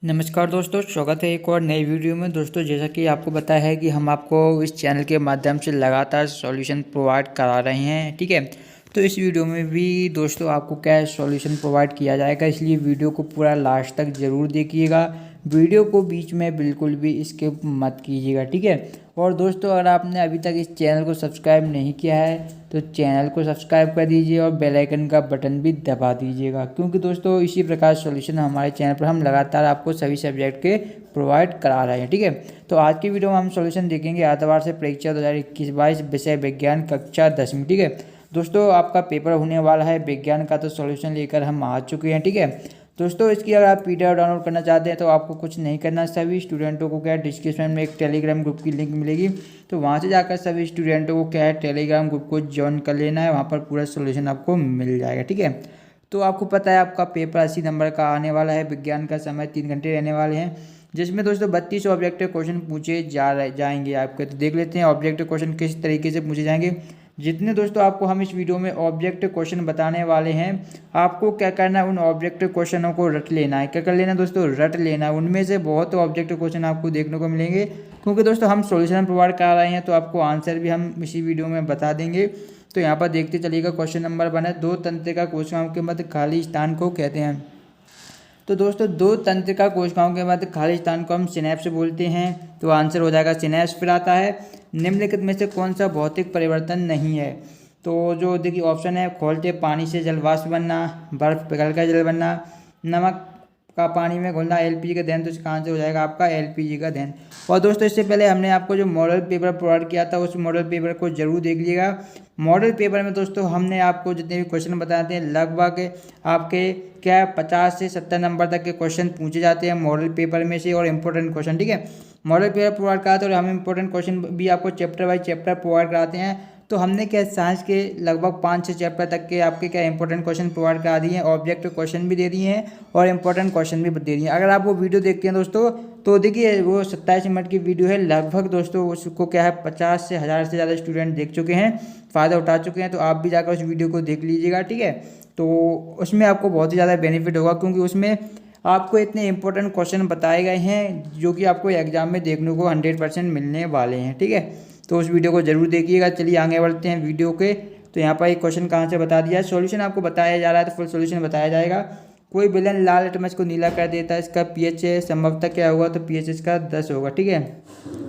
नमस्कार दोस्तों, स्वागत है एक और नई वीडियो में। दोस्तों, जैसा कि आपको पता है कि हम आपको इस चैनल के माध्यम से लगातार सॉल्यूशन प्रोवाइड करा रहे हैं, ठीक है। तो इस वीडियो में भी दोस्तों आपको क्या सॉल्यूशन प्रोवाइड किया जाएगा, इसलिए वीडियो को पूरा लास्ट तक ज़रूर देखिएगा। वीडियो को बीच में बिल्कुल भी स्किप मत कीजिएगा, ठीक है। और दोस्तों, अगर आपने अभी तक इस चैनल को सब्सक्राइब नहीं किया है तो चैनल को सब्सक्राइब कर दीजिए और बेल आइकन का बटन भी दबा दीजिएगा, क्योंकि दोस्तों इसी प्रकार सॉल्यूशन हमारे चैनल पर हम लगातार आपको सभी सब्जेक्ट के प्रोवाइड करा रहे हैं, ठीक है। तो आज की वीडियो में हम सॉल्यूशन देखेंगे आतवार से परीक्षा 2021-22 विषय विज्ञान कक्षा 10वीं, ठीक है। दोस्तों, आपका पेपर होने वाला है विज्ञान का, तो सॉल्यूशन लेकर हम आ चुके हैं, ठीक है। दोस्तों, इसकी अगर आप पीडीएफ डाउनलोड करना चाहते हैं तो आपको कुछ नहीं करना, सभी स्टूडेंटों को क्या है डिस्क्रिप्शन में एक टेलीग्राम ग्रुप की लिंक मिलेगी, तो वहाँ से जाकर सभी स्टूडेंटों को क्या है टेलीग्राम ग्रुप को ज्वाइन कर लेना है। वहाँ पर पूरा सोल्यूशन आपको मिल जाएगा, ठीक है। तो आपको पता है आपका पेपर 80 नंबर का आने वाला है। विज्ञान का समय 3 घंटे रहने वाले हैं, जिसमें दोस्तों 32 ऑब्जेक्टिव क्वेश्चन पूछे जाएंगे आपके। तो देख लेते हैं ऑब्जेक्टिव क्वेश्चन किस तरीके से पूछे जाएंगे। जितने दोस्तों आपको हम इस वीडियो में ऑब्जेक्टिव क्वेश्चन बताने वाले हैं, आपको क्या करना है, उन ऑब्जेक्टिव क्वेश्चनों को रट लेना है। क्या कर लेना दोस्तों, रट लेना है। उनमें से बहुत ऑब्जेक्टिव क्वेश्चन आपको देखने को मिलेंगे, क्योंकि दोस्तों हम सॉल्यूशन प्रोवाइड करा रहे हैं, तो आपको आंसर भी हम इसी वीडियो में बता देंगे। तो यहाँ पर देखते चलिएगा। क्वेश्चन नंबर 1 है, दो तंत्रिका कोशिकाओं के मध्य खाली स्थान को कहते हैं। तो दोस्तों, दो तंत्रिका कोशिकाओं के मध्य खाली स्थान को हम सिनेप्स बोलते हैं, तो आंसर हो जाएगा सिनेप्स। फिर आता है, निम्नलिखित में से कौन सा भौतिक परिवर्तन नहीं है। तो जो देखिए ऑप्शन है, खोलते पानी से जल वाष्प बनना, बर्फ पिघलकर जल बनना, नमक का पानी में घुलना, एलपीजी का दहन। तो इसका आंसर हो जाएगा आपका एलपीजी का दहन। और दोस्तों, इससे पहले हमने आपको जो मॉडल पेपर प्रोवाइड किया था, उस मॉडल पेपर को जरूर देख लीजिएगा। मॉडल पेपर में दोस्तों हमने आपको जितने भी क्वेश्चन बताते हैं, लगभग आपके क्या 50 से 70 नंबर तक के क्वेश्चन पूछे जाते हैं मॉडल पेपर में से, और इम्पोर्टेंट क्वेश्चन, ठीक है। मॉडल पेपर प्रोवाइड कराते हैं और हम इम्पोर्टेंट क्वेश्चन भी आपको चैप्टर बाई चैप्टर प्रोवाइड कराते हैं। तो हमने क्या साइंस के लगभग 5-6 चैप्टर तक के आपके क्या इंपॉर्टेंट क्वेश्चन प्रोवाइड करा दिए हैं, ऑब्जेक्टिव क्वेश्चन भी दे दिए हैं और इंपॉर्टेंट क्वेश्चन भी दे दिए हैं। अगर आप वो वीडियो देखते हैं दोस्तों, तो देखिए वो 27 मिनट की वीडियो है। लगभग दोस्तों उसको क्या है 50 से 1000 से ज़्यादा स्टूडेंट देख चुके हैं, फ़ायदा उठा चुके हैं। तो आप भी जाकर उस वीडियो को देख लीजिएगा, ठीक है। तो उसमें आपको बहुत ही ज़्यादा बेनिफिट होगा, क्योंकि उसमें आपको इतने इंपॉर्टेंट क्वेश्चन बताए गए हैं जो कि आपको एग्जाम में देखने को 100% मिलने वाले हैं, ठीक है। तो उस वीडियो को जरूर देखिएगा। चलिए आगे बढ़ते हैं वीडियो के। तो यहाँ पर एक क्वेश्चन कहाँ से बता दिया है, सॉल्यूशन आपको बताया जा रहा है, तो फुल सॉल्यूशन बताया जाएगा। कोई विलन लाल लिटमस को नीला कर देता है, इसका पीएच संभवतः क्या होगा, तो पीएच इसका 10 होगा, ठीक है।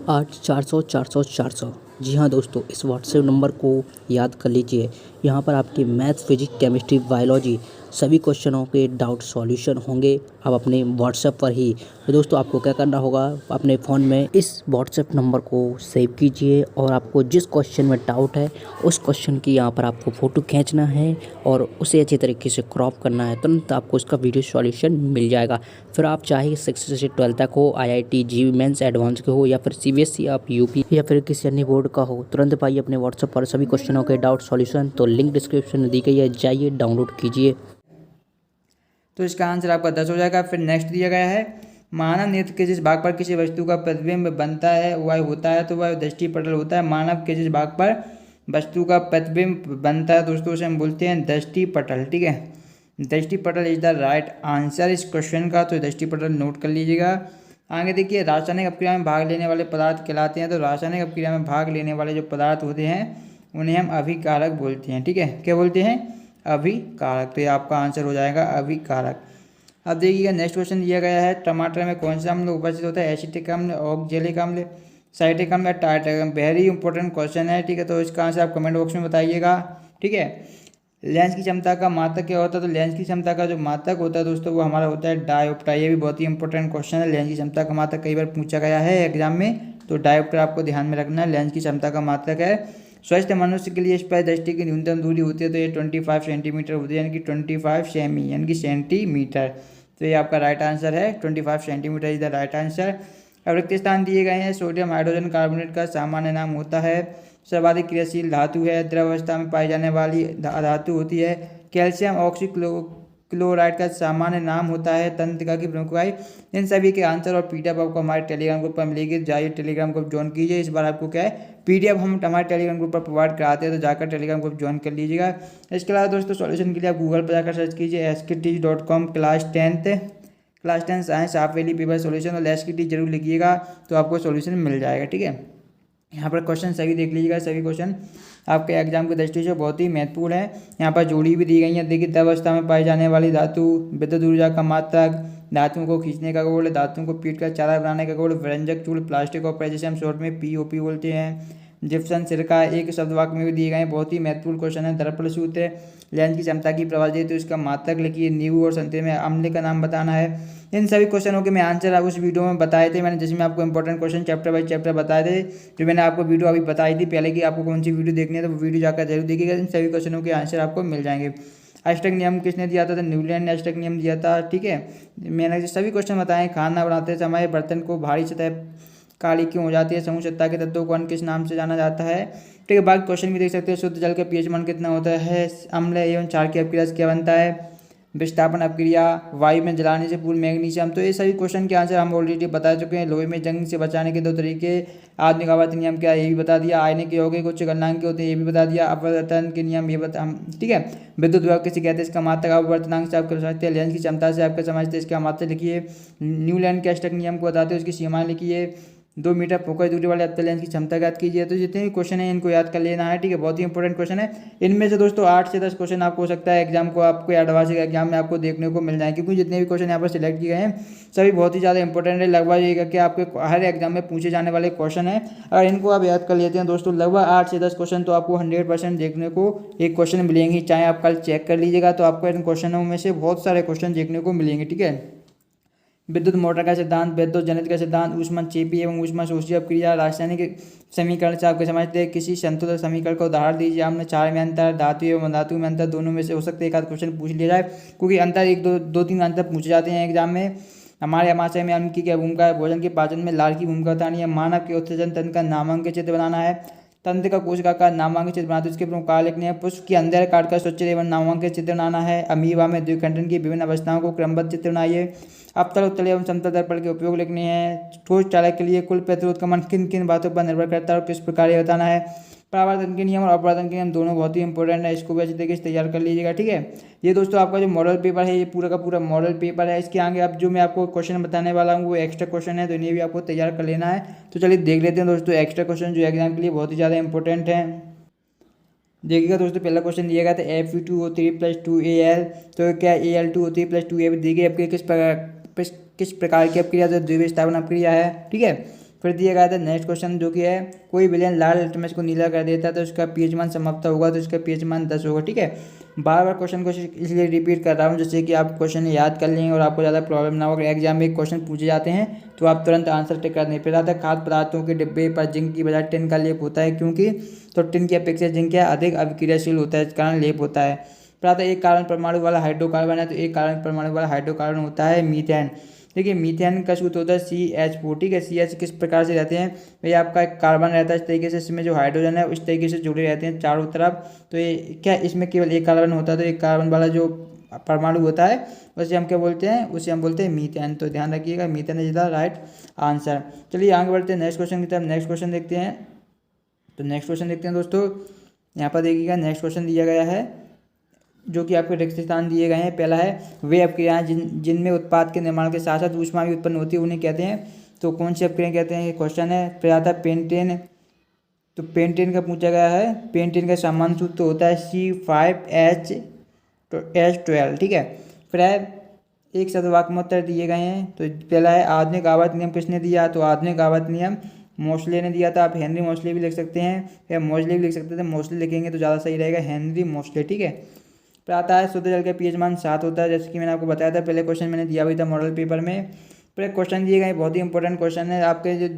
8 400 400 400। जी हाँ दोस्तों, इस व्हाट्सएप नंबर को याद कर लीजिए। यहाँ पर आपके मैथ्स, फिजिक्स, केमिस्ट्री, बायोलॉजी सभी क्वेश्चनों के डाउट सॉल्यूशन होंगे अब अपने व्हाट्सएप पर ही। तो दोस्तों, आपको क्या करना होगा, अपने फ़ोन में इस व्हाट्सएप नंबर को सेव कीजिए और आपको जिस क्वेश्चन में डाउट है उस क्वेश्चन की यहाँ पर आपको फ़ोटो खींचना है और उसे अच्छी तरीके से क्रॉप करना है। तुरंत आपको इसका वीडियो सॉल्यूशन मिल जाएगा। फिर आप चाहे 6 से 12 तक हो, IIT JEE मेंस एडवांस के हो, या फिर CBSE आप यूपी या फिर किसी अन्य बोर्ड का हो, तुरंत पाइए अपने व्हाट्सएप पर सभी क्वेश्चनों के डाउट सॉल्यूशन। तो लिंक डिस्क्रिप्शन में दी गई है, जाइए डाउनलोड कीजिए। तो इसका आंसर आपका 10 हो जाएगा। फिर नेक्स्ट दिया गया है, मानव नेत्र के जिस भाग पर किसी वस्तु का प्रतिबिंब बनता है वह होता है, तो वह दृष्टिपटल होता है। मानव के जिस भाग पर वस्तु का प्रतिबिंब बनता है दोस्तों, उसे हम बोलते हैं दृष्टिपटल, ठीक है। दृष्टिपटल इज द राइट आंसर इस क्वेश्चन का, तो दृष्टिपटल नोट कर लीजिएगा। आगे देखिए, रासायनिक अपक्रिया में भाग लेने वाले पदार्थ कहलाते हैं। तो रासायनिक अपक्रिया में भाग लेने वाले जो पदार्थ होते हैं उन्हें हम अभिकारक बोलते हैं, ठीक है। क्या बोलते हैं, अभिकारक। तो ये आपका आंसर हो जाएगा अभिकारक। अब देखिएगा, नेक्स्ट क्वेश्चन दिया गया है, टमाटर में कौन सा अम्ल उपस्थित होता है, एसिटिक अम्ल, ऑक्जेलिक अम्ल, साइट्रिक अम्ल, टार्टरिक अम्ल। वेरी इंपॉर्टेंट क्वेश्चन है, ठीक है। तो इसका आंसर आप कमेंट बॉक्स में बताइएगा, ठीक है। लेंस की क्षमता का मात्रक क्या होता है, तो लेंस की क्षमता का जो मात्रक होता है दोस्तों वो हमारा होता है डायोप्टर। ये भी बहुत ही इंपॉर्टेंट क्वेश्चन है, लेंस की क्षमता का मात्रक कई बार पूछा गया है एग्जाम में, तो डायोप्टर आपको ध्यान में रखना है, लेंस की क्षमता का मात्रक है। स्वस्थ मनुष्य के लिए स्पर्श दृष्टि की न्यूनतम दूरी होती है, तो ये 25 सेंटीमीटर होती है, यानी कि 25 सेमी यानी कि सेंटीमीटर। तो ये आपका राइट आंसर है, 25 centimetre is the right answer. अब रिक्त स्थान दिए गए हैं, सोडियम हाइड्रोजन कार्बोनेट का सामान्य नाम होता है, सर्वाधिक क्रियाशील धातु है, द्रव अवस्था में पाई जाने वाली धातु होती है, कैल्शियम ऑक्सीक्लोराइड का सामान्य नाम होता है, तंत्रिका की प्रमुख इकाई। इन सभी के आंसर और पीडीएफ आपको हमारे टेलीग्राम ग्रुप पर मिलेगी, जाइए टेलीग्राम ग्रुप ज्वाइन कीजिए। इस बार आपको क्या है पीडीएफ हम हमारे टेलीग्राम ग्रुप पर प्रोवाइड कराते हैं, तो जाकर टेलीग्राम ग्रुप ज्वाइन कर लीजिएगा। इसके अलावा दोस्तों, सॉल्यूशन के लिए आप गूगल पर जाकर सर्च कीजिए skteach.com class 10th class 10 science half valley paper solution और लेस की टी जरूर लिखिएगा, तो आपको सॉल्यूशन मिल जाएगा। ठीक है, यहाँ पर क्वेश्चन सभी देख लीजिएगा, सभी क्वेश्चन आपके एग्जाम की दृष्टि से बहुत ही महत्वपूर्ण है। यहाँ पर जोड़ी भी दी गई है। देखिए, अवस्था में पाई जाने वाली धातु, विद्युत ऊर्जा का मात्रक, धातुओं को खींचने का गोल, धातुओं को पीट कर चारा बनाने का गोल, व्यंजक चूल, प्लास्टिक और जिसे हम शॉर्ट में POP बोलते हैं, जिप्सन सिरका, एक शब्द वाक्य में भी दिए गए हैं। बहुत ही महत्वपूर्ण क्वेश्चन है। दर्पण सूत्र, लेंस की क्षमता की प्रभाव तो इसका मात्रक लिखिए, नींबू और संतरे में अम्ल का नाम बताना है। इन सभी क्वेश्चनों के मैं आंसर आप उस वीडियो में बताए थे मैंने, जिसमें आपको important question chapter by chapter बताए थे, जो मैंने आपको वीडियो अभी बताई थी पहले कि आपको कौन सी वीडियो देखनी है, तो वो वीडियो जाकर जरूर देखिएगा। इन सभी क्वेश्चनों के आंसर आपको मिल जाएंगे। अष्टक नियम किसने दिया था? तो न्यूलैंड ने अष्टक नियम दिया था। ठीक है, मैंने सभी क्वेश्चन बताए। खाना बनाते समय बर्तन को भारी सतह काली क्यों हो जाती है? समूह सत्ता के तत्वों को अन्य किस नाम से जाना जाता है? ठीक है, बाकी क्वेश्चन भी देख सकते हैं। शुद्ध जल का pH मान कितना होता है? अम्ल एवं क्षार की अपक्रिया से क्या बनता है? विस्थापन अपक्रिया, वायु में जलाने से पूर्व मैग्नीशियम। तो ये सभी क्वेश्चन के आंसर हम ऑलरेडी बता चुके हैं। लोहे में जंग से बचाने के 2 तरीके, आधुनिक आवर्त नियम क्या है ये भी बता दिया, आयने के यौगिक उच्च गलनांक के होते हैं ये भी बता दिया, अपवर्तन के नियम ये बता हम। ठीक है, विद्युत विभव किसे कहते हैं? इसका मात्रक अपवर्तनांक से आप कर सकते हैं। लेंस की क्षमता से आपका समझते हैं, इसका मात्रक लिखिए। न्यूलैंड के अष्टक नियम को बताते हैं, उसकी सीमाएं लिखिए। 2 मीटर फोकस दूरी वाले अवतल लेंस की क्षमता याद कीजिए। तो जितने भी क्वेश्चन है इनको याद कर लेना है। ठीक है, बहुत ही इंपॉर्टेंट क्वेश्चन है। इनमें से दोस्तों 8 से 10 क्वेश्चन आपको हो सकता है एग्जाम को आपको एडवांस एग्जाम में आपको देखने को मिल जाए, क्योंकि जितने भी क्वेश्चन यहाँ पर सिलेक्ट किए गए हैं सभी बहुत ही ज़्यादा इंपॉर्टेंट है। लगभग ये कि आपके हर एग्जाम में पूछे जाने वाले क्वेश्चन है। अगर इनको आप याद कर लेते हैं दोस्तों, लगभग 8 से 10 क्वेश्चन तो आपको 100% देखने को एक क्वेश्चन मिलेंगे। चाहे आप कल चेक कर लीजिएगा तो आपको इन क्वेश्चनों में से बहुत सारे क्वेश्चन देखने को मिलेंगे। ठीक है, विद्युत मोटर का सिद्धांत, विद्युत जनित का सिद्धांत, ऊष्मक्षेपी एवं ऊष्माशोषी अपक्रिया, रासायनिक समीकरण से आपके समझते हैं। किसी संतुलित समीकरण का उदाहरण दीजिए। हमने क्षार में अंतर, धातु एवं धातु में अंतर, दोनों में से हो सकते एक आध क्वेश्चन पूछ लिया जाए, क्योंकि अंतर एक दो तीन अंतर पूछे जाते हैं एग्जाम में। हमारे आमाशय में अन्न की क्या भूमिका है? भोजन के पाचन में लाल की भूमिका बतानी है। मानव के उत्सर्जन तंत्र का नामांकित चित्र बनाना है। तंत्र का कोशिका का नामांकित चित्र बनाते उसके प्रमुख कार्य लिखने हैं। पुष्प के अंदर काटकर स्वच्छ एवं नामांकित चित्र बनाना है। अमीबा में द्विखंडन की विभिन्न अवस्थाओं को क्रमबद्ध चित्र बनाइए। अवतल उत्तल एवं समतल दर्पण के उपयोग लिखने हैं। ठोस चालक के लिए कुल प्रतिरोध का मान किन किन बातों पर निर्भर करता है और किस प्रकार ये बताना है। परावर्तन के नियम और अपवर्तन के नियम दोनों बहुत ही इंपॉर्टेंट है, इसको भी अच्छी तरीके से तैयार कर लीजिएगा। ठीक है, ये दोस्तों आपका जो मॉडल पेपर है ये पूरा का पूरा मॉडल पेपर है। इसके आगे अब जो मैं आपको क्वेश्चन बताने वाला हूँ वो एक्स्ट्रा क्वेश्चन है, तो इन्हें भी आपको तैयार कर लेना है। तो चलिए देख लेते हैं दोस्तों एक्स्ट्रा क्वेश्चन जो एग्जाम के लिए बहुत ही ज़्यादा इंपॉर्टेंट है। देखिएगा दोस्तों, पहला क्वेश्चन दिया गया था Fe2O3 + 2Al, तो क्या Al2O3 + 2A देखिए आपके किस प्रकार की अपक्रिया है? द्विविस्थापन अपक्रिया है। ठीक है, फिर दिया गया था नेक्स्ट क्वेश्चन जो कि है, कोई विलयन लाल लिटमस को नीला कर देता है तो उसका pH मान समाप्त होगा, तो उसका pH मान 10 होगा। ठीक है, बार बार क्वेश्चन को इसलिए रिपीट कर रहा हूँ जिससे कि आप क्वेश्चन याद कर लेंगे और आपको ज़्यादा प्रॉब्लम ना हो। अगर एग्जाम में क्वेश्चन पूछे जाते हैं तो आप तुरंत आंसर टिक कर नहीं फिर आता। खाद्य पदार्थों के डिब्बे पर जिंक की बजाय टिन का लेप होता है, क्योंकि तो टिन की अपेक्षा जिंक क्या अधिक अभिक्रियाशील होता है, इस कारण लेप होता है। प्रातः एक कार्बन परमाणु वाला हाइड्रोकार्बन है, तो एक कार्बन परमाणु वाला हाइड्रोकार्बन होता है मीथेन। देखिए, मीथेन का सूत्र होता है CH4। ठीक है, CH किस प्रकार से रहते हैं? भाई आपका एक कार्बन रहता है इस तरीके से, इसमें जो हाइड्रोजन है उस तरीके से जुड़े रहते हैं चारों तरफ। तो ये क्या इसमें केवल एक कार्बन होता है, तो एक कार्बन वाला जो परमाणु होता है उसे हम क्या बोलते हैं? उसे हम बोलते हैं मीथेन। तो ध्यान रखिएगा, methane is the right answer. चलिए आगे बढ़ते हैं नेक्स्ट क्वेश्चन की तरफ। नेक्स्ट क्वेश्चन देखते हैं। तो नेक्स्ट क्वेश्चन देखते हैं दोस्तों, यहाँ पर देखिएगा नेक्स्ट क्वेश्चन दिया गया है जो कि आपके रिक्त स्थान दिए गए हैं। पहला है, वे अपक्रियाएं जिनमें उत्पाद के निर्माण के साथ साथ ऊष्मा भी उत्पन्न होती है उन्हें कहते हैं। तो कौन सी अपक्रियाएं कहते हैं? ये क्वेश्चन है। फिर आता है पेंटेन। तो पेंटेन का पूछा गया है। पेंटेन का सामान्य सूत्र होता है C5H12। ठीक है, फिर है एक शब्द वाक्य में उत्तर दिए गए हैं। तो पहला है, आधुनिक आवर्त नियम किसने दिया? तो आधुनिक आवर्त नियम मोस्ले ने दिया था। आप हेनरी मोस्ले भी लिख सकते हैं या मोस्ले भी लिख सकते थे, मोस्ले लिखेंगे तो ज़्यादा सही रहेगा, हेनरी मोस्ले। ठीक है, फिर आता है शुद्ध जल का pH मान 7 होता है, जैसे कि मैंने आपको बताया था। पहले क्वेश्चन मैंने दिया भी था मॉडल पेपर में। फिर क्वेश्चन दिए गए बहुत ही इंपॉर्टेंट क्वेश्चन है, आपके जो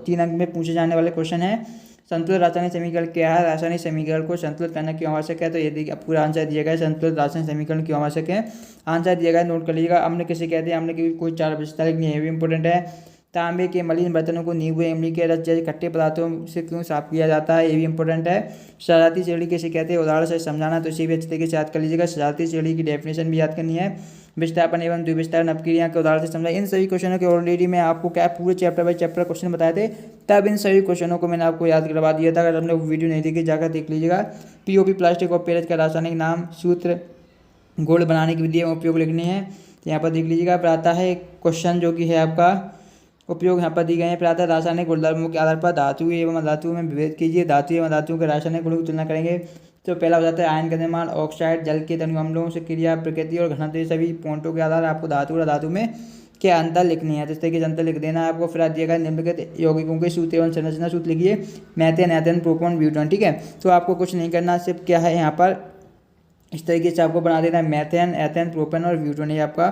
3 अंक में पूछे जाने वाले क्वेश्चन है। संतुलित रासायनिक समीकरण क्या है? रासायनिक समीकरण को संतुलित करना क्यों आवश्यक है? तो ये देखिए पूरा आंसर दिया गया है, संतुलित रासायनिक समीकरण क्यों आवश्यक है। आंसर दिया गया है, नोट कर लीजिएगा। अम्ल किसे कहते हैं? अम्ल की कोई 4 विशेषता लिखनी है, ये भी इंपॉर्टेंट है। तांबे के मलिन बर्तनों को नींबू इमली के रस जैसे खट्टे पदार्थों से क्यों साफ किया जाता है? ये भी इंपॉर्टेंट है। सजाती श्रेणी किसे कहते हैं? उदाहरण से समझाना, तो इसे भी अच्छे तरीके से याद कर लीजिएगा। सजाती श्रेणी की डेफिनेशन भी याद करनी है। विस्थापन एवं द्विविस्थापन अपक्रिया के उदाहरण से समझा। इन सभी क्वेश्चनों के ऑलरेडी मैं आपको क्या पूरे चैप्टर बाई चैप्टर क्वेश्चन बताए थे, तब इन सभी क्वेश्चनों को मैंने आपको याद करवा दिया था। अगर हमने वो वीडियो नहीं देखी जाकर देख लीजिएगा। POP प्लास्टिक और पेरज का रासायनिक नाम, सूत्र, गोल्ड बनाने की विधि एवं उपयोग लिखनी है। तो यहाँ पर देख लीजिएगा, फिर आता है क्वेश्चन जो कि है आपका उपयोग यहाँ पर दी गए हैं। फिर आता है रासायनिक गुणधर्मों के आधार पर धातु एवं अधातु में विभेद कीजिए। धातु एवं अधातु के रासायनिक गुणों की तुलना करेंगे। तो पहला हो जाता है आयन का निर्माण, ऑक्साइड, जल के तनु अम्लों से क्रिया, प्रकृति और घनत्व। ये सभी पॉइंटों के आधार आपको धातु और अधातु में क्या अंतर लिखनी है, तो इस तरीके से अंतर लिख देना है आपको। फिर दिया गया निम्नलिखित यौगिकों के सूत्र एवं संरचना सूत्र लिखिए। Methane, ethane, propane, butane. ठीक है, तो आपको कुछ नहीं करना, सिर्फ क्या है यहाँ पर इस तरीके से आपको बना देना है मीथेन, एथेन, प्रोपेन और ब्यूटेन, ये आपका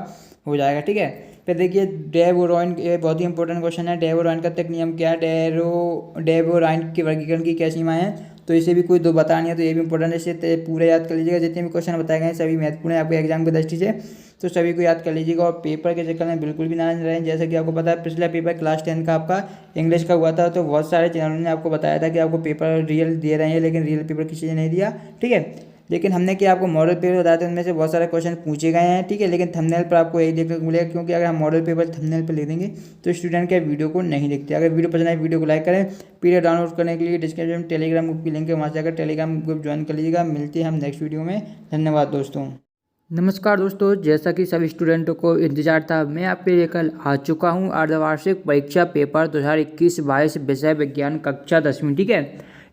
हो जाएगा। ठीक है, फिर देखिए डेवोराइन, ये बहुत ही इंपॉर्टेंट क्वेश्चन है। डेवोराइन का तक नियम क्या है, डेवोराइन के वर्गीकरण की क्या सीमा है, तो इसे भी कोई दो बतानी है, तो ये भी इंपॉर्टेंट है, इसे पूरे याद कर लीजिएगा। जितने भी क्वेश्चन बताए गए हैं सभी महत्वपूर्ण है आपके एग्जाम की दृष्टि से, तो सभी को याद कर लीजिएगा। और पेपर के चक्कर में बिल्कुल भी ना रहें। जैसा कि आपको पता है पिछला पेपर क्लास 10 का आपका इंग्लिश का हुआ था, तो बहुत सारे चैनलों ने आपको बताया था कि आपको पेपर रियल दे रहे हैं, लेकिन रियल पेपर किसी ने नहीं दिया। ठीक है, लेकिन हमने क्या आपको मॉडल पेपर बताया था, उनमें से बहुत सारे क्वेश्चन पूछे गए हैं। ठीक है, लेकिन थंबनेल पर आपको यही देखने को मिलेगा, क्योंकि अगर हम मॉडल पेपर थंबनेल पर लिख देंगे तो स्टूडेंट के वीडियो को नहीं दिखते। अगर वीडियो पसंद आए वीडियो को लाइक करें। पीडीएफ डाउनलोड करने के लिए डिस्क्रिप्शन में टेलीग्राम ग्रुप की लिंक है, वहाँ से जाकर टेलीग्राम ग्रुप ज्वाइन कर लीजिएगा। मिलते हैं हम नेक्स्ट वीडियो में। धन्यवाद दोस्तों। नमस्कार दोस्तों, जैसा कि सभी स्टूडेंटों को इंतजार था, मैं आपके लेकर आ चुका हूँ अर्धवार्षिक परीक्षा पेपर 2021-22 विषय विज्ञान कक्षा 10वीं। ठीक है,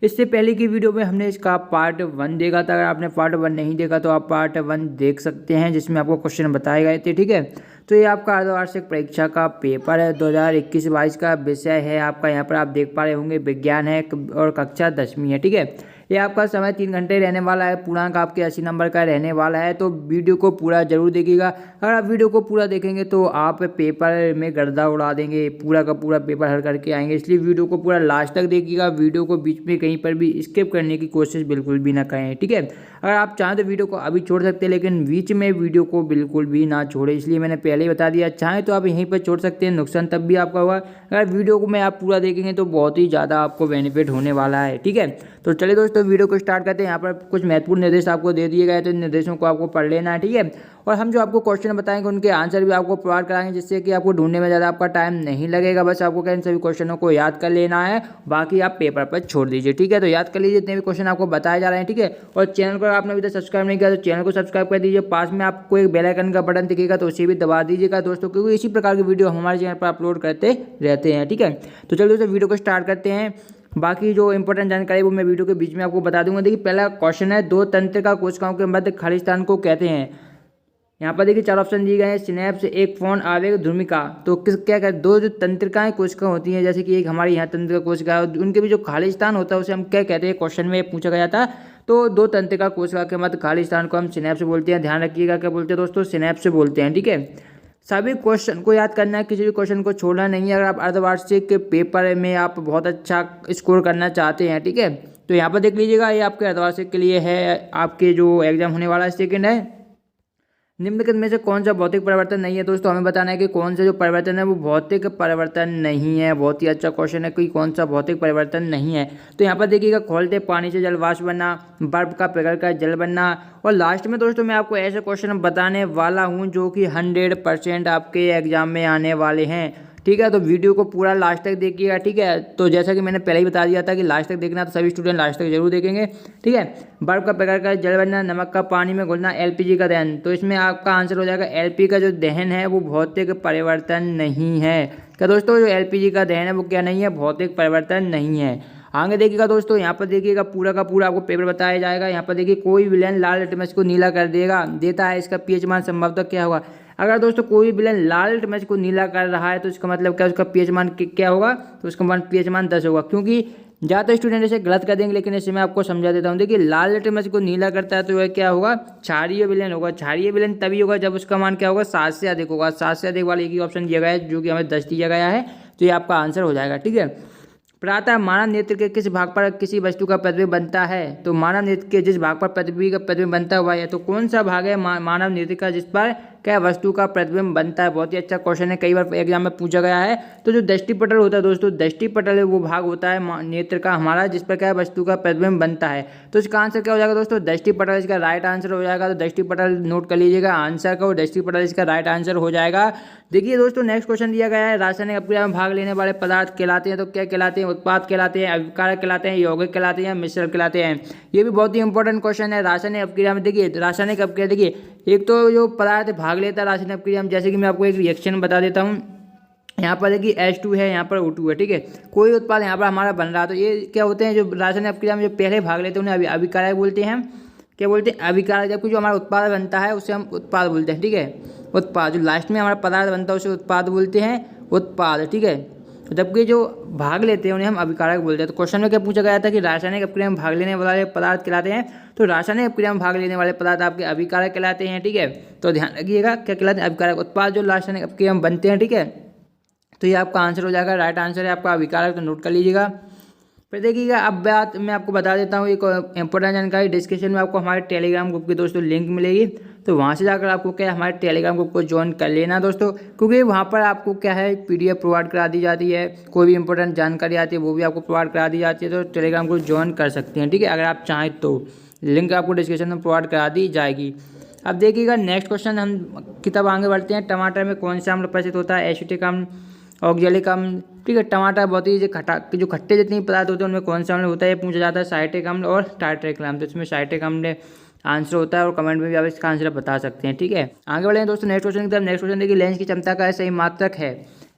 इससे पहले की वीडियो में हमने इसका पार्ट 1 देखा था। अगर आपने पार्ट 1 नहीं देखा तो आप पार्ट 1 देख सकते हैं, जिसमें आपको क्वेश्चन बताए गए थे। ठीक है, तो ये आपका अर्धवार्षिक परीक्षा का पेपर है, 2021-22 का विषय है आपका। यहाँ पर आप देख पा रहे होंगे विज्ञान है और कक्षा 10वीं है। ठीक है, ये आपका समय 3 घंटे रहने वाला है, पूर्णांक आपके 80 नंबर का रहने वाला है, तो वीडियो को पूरा जरूर देखिएगा। अगर आप वीडियो को पूरा देखेंगे तो आप पेपर में गर्दा उड़ा देंगे, पूरा का पूरा पेपर हल करके आएंगे, इसलिए वीडियो को पूरा लास्ट तक देखिएगा। वीडियो को बीच में कहीं पर भी स्किप करने की कोशिश बिल्कुल भी ना करें। ठीक है, अगर आप चाहें तो वीडियो को अभी छोड़ सकते हैं, लेकिन बीच में वीडियो को बिल्कुल भी ना छोड़े, इसलिए मैंने पहले ही बता दिया। चाहें तो आप यहीं पर छोड़ सकते हैं, नुकसान तब भी आपका होगा। अगर वीडियो को में आप पूरा देखेंगे तो बहुत ही ज़्यादा आपको बेनिफिट होने वाला है। ठीक है, तो चलिए दोस्तों वीडियो को स्टार्ट करते हैं। यहाँ पर कुछ महत्वपूर्ण निर्देश आपको दे दिए गए, तो इन निर्देशों को आपको पढ़ लेना है। ठीक है, और हम जो आपको क्वेश्चन बताएंगे उनके आंसर भी आपको प्रोवाइड कराएंगे, जिससे कि आपको ढूंढने में ज़्यादा आपका टाइम नहीं लगेगा। बस आपको क्या इन सभी क्वेश्चनों को याद कर लेना है, बाकी आप पेपर पर छोड़ दीजिए। ठीक है, तो याद कर लीजिए जितने भी क्वेश्चन आपको बताए जा रहे हैं। ठीक है, और चैनल को आपने अभी तक सब्सक्राइब नहीं किया तो चैनल को सब्सक्राइब कर दीजिए। पास में आपको एक बेल आइकन का बटन दिखेगा, तो उसे भी दबा दीजिएगा दोस्तों, क्योंकि इसी प्रकार की वीडियो हमारे चैनल पर अपलोड करते रहते हैं। ठीक है, तो चलिए दोस्तों वीडियो को स्टार्ट करते हैं। बाकी जो इंपॉर्टेंट जानकारी वो मैं वीडियो के बीच में आपको बता दूंगा। देखिए पहला क्वेश्चन है, दो तंत्रिका कोशिकाओं के मध्य खालिस्तान को कहते हैं। यहाँ पर देखिए 4 ऑप्शन दिए गए हैं, सिनेप्स, एक फोन, आवेग, ध्रुमिका। तो किस क्या कहते हैं, दो जो तंत्रिकाएं कोशिकाएं होती हैं, जैसे कि एक हमारी यहाँ तंत्रिका कोशिका है, उनके भी जो खालिस्तान होता है उसे हम क्या कहते हैं, क्वेश्चन में पूछा गया था। तो दो तंत्रिका कोशिका के मध्य खालिस्तान को हम सिनेप्स बोलते हैं। ध्यान रखिएगा क्या बोलते हैं दोस्तों, सिनेप्स बोलते हैं। ठीक है, सभी क्वेश्चन को याद करना है, किसी भी क्वेश्चन को छोड़ना नहीं है। अगर आप अर्धवार्षिक के पेपर में आप बहुत अच्छा स्कोर करना चाहते हैं, ठीक है, तो यहाँ पर देख लीजिएगा, ये आपके अर्धवार्षिक के लिए है, आपके जो एग्जाम होने वाला है सेकेंड है। निम्नलिखित में से कौन सा भौतिक परिवर्तन नहीं है, दोस्तों हमें बताना है कि कौन सा जो परिवर्तन है वो भौतिक परिवर्तन नहीं है। बहुत ही अच्छा क्वेश्चन है कि कौन सा भौतिक परिवर्तन नहीं है। तो यहाँ पर देखिएगा, खोलते पानी से जल वाष्प बनना, बर्फ का पिघलकर जल बनना, और लास्ट में दोस्तों मैं आपको ऐसे क्वेश्चन बताने वाला हूँ जो कि 100% आपके एग्जाम में आने वाले हैं। ठीक है, तो वीडियो को पूरा लास्ट तक देखिएगा। ठीक है, तो जैसा कि मैंने पहले ही बता दिया था कि लास्ट तक देखना, तो सभी स्टूडेंट लास्ट तक जरूर देखेंगे। ठीक है, बर्फ का पिघलकर जल बनना, नमक का पानी में घुलना, एलपीजी का दहन। तो इसमें आपका आंसर हो जाएगा एलपी का जो दहन है वो भौतिक परिवर्तन नहीं है। क्या दोस्तों, जो एलपीजी का दहन है वो क्या नहीं है, भौतिक परिवर्तन नहीं है। आगे देखिएगा दोस्तों, यहाँ पर देखिएगा पूरा का पूरा आपको पेपर बताया जाएगा। यहाँ पर देखिए, कोई विलेन लाल लिटमस को नीला कर देता है, इसका पीएच मान संभवतः क्या होगा। अगर दोस्तों कोई विलेन लाल लिटमस को नीला कर रहा है तो इसका मतलब क्या, उसका पीएच मान क्या होगा, तो उसका पीएच मान 10 होगा। क्योंकि ज़्यादातर स्टूडेंट इसे गलत कर देंगे, लेकिन इसे मैं आपको समझा देता हूँ। देखिए, लाल लिटमस को नीला करता है तो वह क्या होगा, क्षारीय विलेन होगा। क्षारीय विलेन तभी होगा जब उसका मान क्या होगा, 7 से अधिक होगा। 7 से अधिक वाला एक ही ऑप्शन दिया गया है, जो कि हमें 10 दिया गया है, तो ये आपका आंसर हो जाएगा। ठीक है, प्रातः मानव नेत्र के किस भाग पर किसी वस्तु का प्रतिबिंब बनता है। तो मानव नेत्र के जिस भाग पर प्रतिबिंब बनता हुआ है, तो कौन सा भाग है मानव नेत्र का जिस पर क्या वस्तु का प्रतिबिंब बनता है। बहुत ही अच्छा क्वेश्चन है, कई बार एग्जाम में पूछा गया है। तो जो दृष्टिपटल होता है दोस्तों, दृष्टिपटल है वो भाग होता है नेत्र का हमारा, जिस पर क्या वस्तु का प्रतिबिंब बनता है। तो इसका आंसर क्या हो जाएगा दोस्तों, दृष्टिपटल इसका राइट आंसर हो जाएगा। तो दृष्टिपटल नोट कर लीजिएगा आंसर को, दृष्टिपटल इसका राइट आंसर हो जाएगा। देखिए दोस्तों, नेक्स्ट क्वेश्चन दिया गया है, रासायनिक अभिक्रिया में भाग लेने वाले पदार्थ कहलाते हैं। तो क्या कहलाते हैं, उत्पाद कहलाते हैं, अभिकारक कहलाते हैं, यौगिक कहलाते हैं, मिश्रण कहलाते हैं। ये भी बहुत ही इंपॉर्टेंट क्वेश्चन है। रासायनिक अभिक्रिया में देखिए, रासायनिक अभिक्रिया देखिए, एक तो जो पदार्थ भाग लेता है रासायनिक अपक्रिया में, जैसे कि मैं आपको एक रिएक्शन बता देता हूँ। यहाँ पर देखिए H2 है, यहाँ पर O2 है, ठीक है। कोई उत्पाद यहाँ पर हमारा बन रहा है, तो ये क्या होते हैं, जो रासायनिक अपक्रिया में जो पहले भाग लेते हैं उन्हें अभिकारक बोलते हैं। क्या बोलते हैं? अभिकारक। जबकि जो हमारा उत्पाद बनता है उसे हम उत्पाद बोलते हैं, ठीक है। उत्पाद, जो लास्ट में हमारा पदार्थ बनता है उसे उत्पाद बोलते हैं, उत्पाद, ठीक है। जबकि जो भाग लेते हैं उन्हें हम अभिकारक बोलते हैं। तो क्वेश्चन में क्या पूछा गया था कि रासायनिक अपक्रिया में भाग लेने वाले पदार्थ कहलाते हैं, तो रासायनिक अपक्रिया में भाग लेने वाले पदार्थ आपके अभिकारक कहलाते हैं, ठीक है। तो ध्यान रखिएगा क्या कहलाते हैं, अभिकारक। उत्पाद जो रासायनिक अपक्रिया में बनते हैं, ठीक है। तो ये आपका आंसर हो जाएगा, राइट आंसर है आपका अभिकारक, तो नोट कर लीजिएगा। फिर देखिएगा अब बात मैं आपको बता देता हूँ एक इंपॉर्टेंट जानकारी। डिस्क्रिप्शन में आपको हमारे टेलीग्राम ग्रुप की दोस्तों लिंक मिलेगी, तो वहाँ से जाकर आपको क्या है हमारे टेलीग्राम ग्रुप को ज्वाइन कर लेना दोस्तों, क्योंकि वहाँ पर आपको क्या है PDF प्रोवाइड करा दी जाती है, कोई भी इंपॉर्टेंट जानकारी आती है वो भी आपको प्रोवाइड करा दी जाती है। तो टेलीग्राम ग्रुप ज्वाइन कर सकते हैं, ठीक है, अगर आप चाहें तो। लिंक आपको डिस्क्रिप्शन में प्रोवाइड करा दी जाएगी। अब देखिएगा नेक्स्ट क्वेश्चन, हम किताब आगे बढ़ते हैं। टमाटर में कौन सा अम्ल प्रचित होता है? एसिटिक अम्ल, ऑक्जेलिक अम्ल, ठीक है। टमाटर बहुत ही जो खट्टे जितने पदार्थ होते हैं उनमें कौन सा अम्ल होता है, ये पूछा जाता है। साइट्रिक अम्ल और टार्ट्रिक अम्ल। तो इसमें साइट्रिक अम्ल आंसर होता है, और कमेंट में भी आप इसका आंसर बता सकते हैं, ठीक है। आगे बढ़े दोस्तों नेक्स्ट क्वेश्चन की तरफ। नेक्स्ट क्वेश्चन देखिए, लेंस की क्षमता का सही मात्रक है।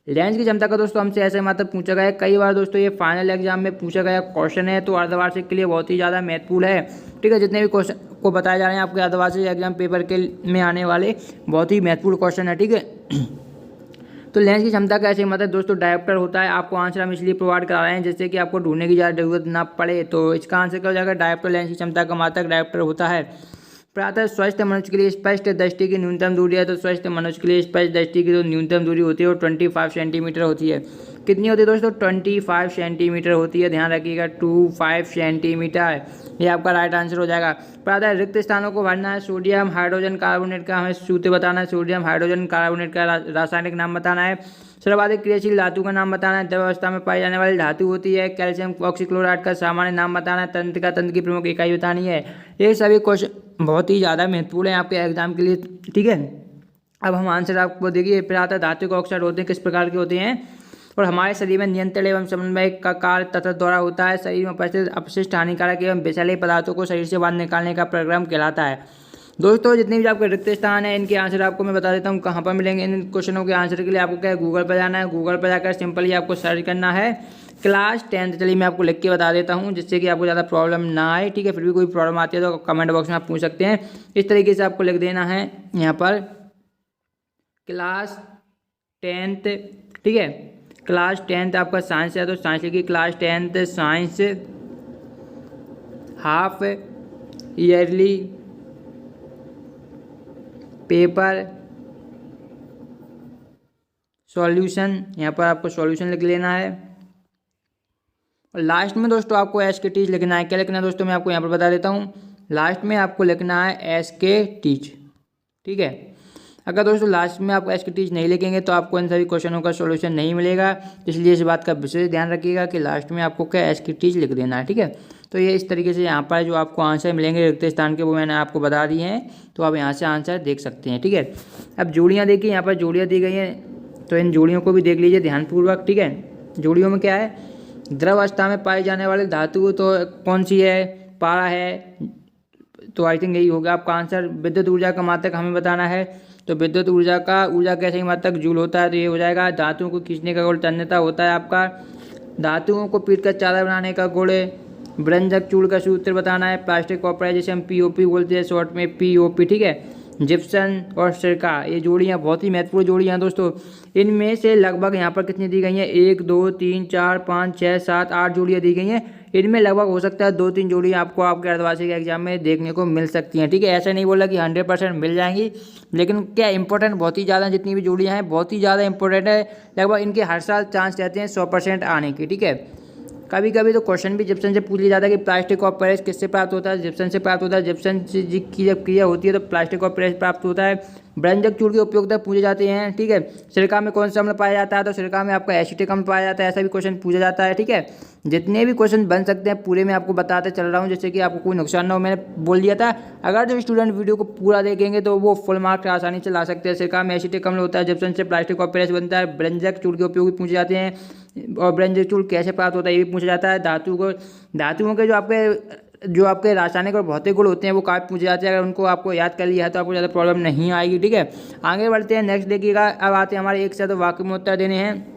लेंस की क्षमता का दोस्तों हमसे ऐसे मात्रक पूछा गया है कई बार दोस्तों, ये फाइनल एग्जाम में पूछा गया क्वेश्चन है, तो अर्धवार्षिक के लिए बहुत ही ज़्यादा महत्वपूर्ण है, ठीक है। जितने भी क्वेश्चन को बताए जा रहे हैं आपके अर्धवार्षिक एग्जाम पेपर के में आने वाले बहुत ही महत्वपूर्ण क्वेश्चन है, ठीक है। तो लेंस की क्षमता का ऐसे मतलब दोस्तों डायोप्टर होता है। आपको आंसर हम इसलिए प्रोवाइड करा रहे हैं जिससे कि आपको ढूंढने की ज़्यादा जरूरत ना पड़े। तो इसका आंसर क्या हो जाएगा, डायोप्टर। लेंस की क्षमता का मात्रक डायोप्टर होता है। प्रातः स्वस्थ मनुष्य के लिए स्पष्ट दृष्टि की न्यूनतम दूरी है, तो स्वस्थ मनुष्य के लिए स्पष्ट दृष्टि की जो न्यूनतम दूरी होती है वो 25 सेंटीमीटर होती है। कितनी होती है दोस्तों? 25 सेंटीमीटर होती है, ध्यान रखिएगा 25 सेंटीमीटर, ये आपका राइट आंसर हो जाएगा। प्रातः रिक्त स्थानों को भरना है। सोडियम हाइड्रोजन कार्बोनेट का हमें सूत्र बताना है, सोडियम हाइड्रोजन कार्बोनेट का रासायनिक नाम बताना है। सर्वाधिक क्रियाशील धातु का नाम बताना है। द्रव अवस्था में पाई जाने वाली धातु होती है। कैल्शियम ऑक्सीक्लोराइड का सामान्य नाम बताना है। तंत्र की प्रमुख इकाई बतानी है। ये सभी क्वेश्चन बहुत ही ज़्यादा महत्वपूर्ण है आपके एग्जाम के लिए, ठीक है। अब हम आंसर आपको देखिए, प्रातः धातु ऑक्साइड होते हैं, किस प्रकार के होते हैं, और हमारे शरीर में नियंत्रण एवं समन्वय का कार्य तंत्र द्वारा होता है। शरीर में उपस्थित अपशिष्ट हानिकारक एवं विषैले पदार्थों को शरीर से बाहर निकालने का प्रोग्राम कहलाता है। दोस्तों जितने भी आपके रिक्त स्थान है इनके आंसर आपको मैं बता देता हूँ कहाँ पर मिलेंगे। इन क्वेश्चनों के आंसर के लिए आपको क्या है, गूगल पर जाना है। गूगल पर जाकर सिंपली आपको सर्च करना है क्लास 10th। चलिए मैं आपको लिख के बता देता हूँ जिससे कि आपको ज़्यादा प्रॉब्लम ना आए, ठीक है। फिर भी कोई प्रॉब्लम आती है तो कमेंट बॉक्स में आप पूछ सकते हैं। इस तरीके से आपको लिख देना है यहाँ पर क्लास 10th, ठीक है। क्लास 10th आपका साइंस है तो साइंस लिखिए, class 10th science half yearly paper solution, यहाँ पर आपको सॉल्यूशन लिख लेना है। और लास्ट में दोस्तों आपको एस के टीच लिखना है। क्या लिखना है दोस्तों, मैं आपको यहाँ पर बता देता हूँ। लास्ट में आपको लिखना है एस के टीच, ठीक है। अगर दोस्तों लास्ट में आप एस के टीच नहीं लिखेंगे तो आपको इन सभी क्वेश्चनों का सॉल्यूशन नहीं मिलेगा, इसलिए इस बात का विशेष ध्यान रखिएगा कि लास्ट में आपको क्या एस के टीच लिख देना है, ठीक है। तो ये इस तरीके से यहाँ पर जो आपको आंसर मिलेंगे रिक्त स्थान के वो मैंने आपको बता दिए हैं, तो आप यहाँ से आंसर देख सकते हैं, ठीक है। अब जोड़ियाँ देखिए, यहाँ पर जोड़ियाँ दी गई हैं, तो इन जोड़ियों को भी देख लीजिए ध्यानपूर्वक, ठीक है। जोड़ियों में क्या है, द्रव अवस्था में पाई जाने वाली धातु तो कौन सी है, पारा है, तो आई थिंक यही होगा आपका आंसर। विद्युत ऊर्जा का मात्रक हमें बताना है, तो विद्युत ऊर्जा का सही मात्रक जूल होता है, तो ये हो जाएगा। धातुओं को खींचने का गुण तन्यता होता है आपका। धातुओं को पीटकर चादर बनाने का गुण ब्रंजक चूड़ का सूत्र बताना है। प्लास्टिक कॉपर जिसे हम POP बोलते हैं शॉर्ट में, POP, ठीक है। जिप्सन और सिरका, ये जोड़ियाँ बहुत ही महत्वपूर्ण जोड़ियाँ हैं दोस्तों। इनमें से लगभग यहाँ पर कितनी दी गई हैं, 1 2 3 4 5 6 7 8 जोड़ियाँ दी गई हैं। इनमें लगभग हो सकता है 2-3 जोड़ियाँ आपको आपके अर्धवार्षिक एग्जाम में देखने को मिल सकती हैं, ठीक है। ऐसा नहीं बोला कि 100% मिल जाएंगी, लेकिन क्या इंपॉर्टेंट बहुत ही ज़्यादा, जितनी भी जोड़ियाँ हैं बहुत ही ज़्यादा इंपॉर्टेंट है। लगभग इनके हर साल चांस रहते हैं 100% आने की, ठीक है। कभी कभी तो क्वेश्चन भी जिप्सन से पूछ लिया जाता है कि प्लास्टिक ऑफ पेरिस किससे प्राप्त होता है, जिप्सन से प्राप्त होता है। जिप्सन की जब क्रिया होती है तो प्लास्टिक ऑफ पेरिस प्राप्त होता है। ब्रंजक चूड़ की उपयोगिता पूछे जाते हैं, ठीक है। सिरका में कौन सा अम्ल पाया जाता है, तो सिरका में आपका एसिटिक अम्ल पाया जाता है, ऐसा भी क्वेश्चन पूछा जाता है, ठीक है। जितने भी क्वेश्चन बन सकते हैं पूरे मैं आपको बताते चल रहा हूँ, जिससे कि आपको कोई नुकसान ना हो। मैंने बोल दिया था अगर जो स्टूडेंट वीडियो को पूरा देखेंगे तो वो फुल मार्क्स आसानी से ला सकते हैं। सिरका में एसिटिक अम्ल होता है, जिप्सन से प्लास्टिक ऑफ पेरिस बनता है। ब्रंजक चूड़ के उपयोग पूछे जाते हैं, और ब्रंजक चूड़ कैसे प्राप्त होता है ये भी पूछा जाता है। धातुओं के जो आपके जो आपके रासायनिक और भौतिक गुण होते हैं वो काफ़ी पूछे जाते हैं। अगर उनको आपको याद कर लिया है तो आपको ज़्यादा प्रॉब्लम नहीं आएगी, ठीक है। आगे बढ़ते हैं, नेक्स्ट देखिएगा। अब आते हैं हमारे एक साथ वाक्य में उत्तर देने हैं।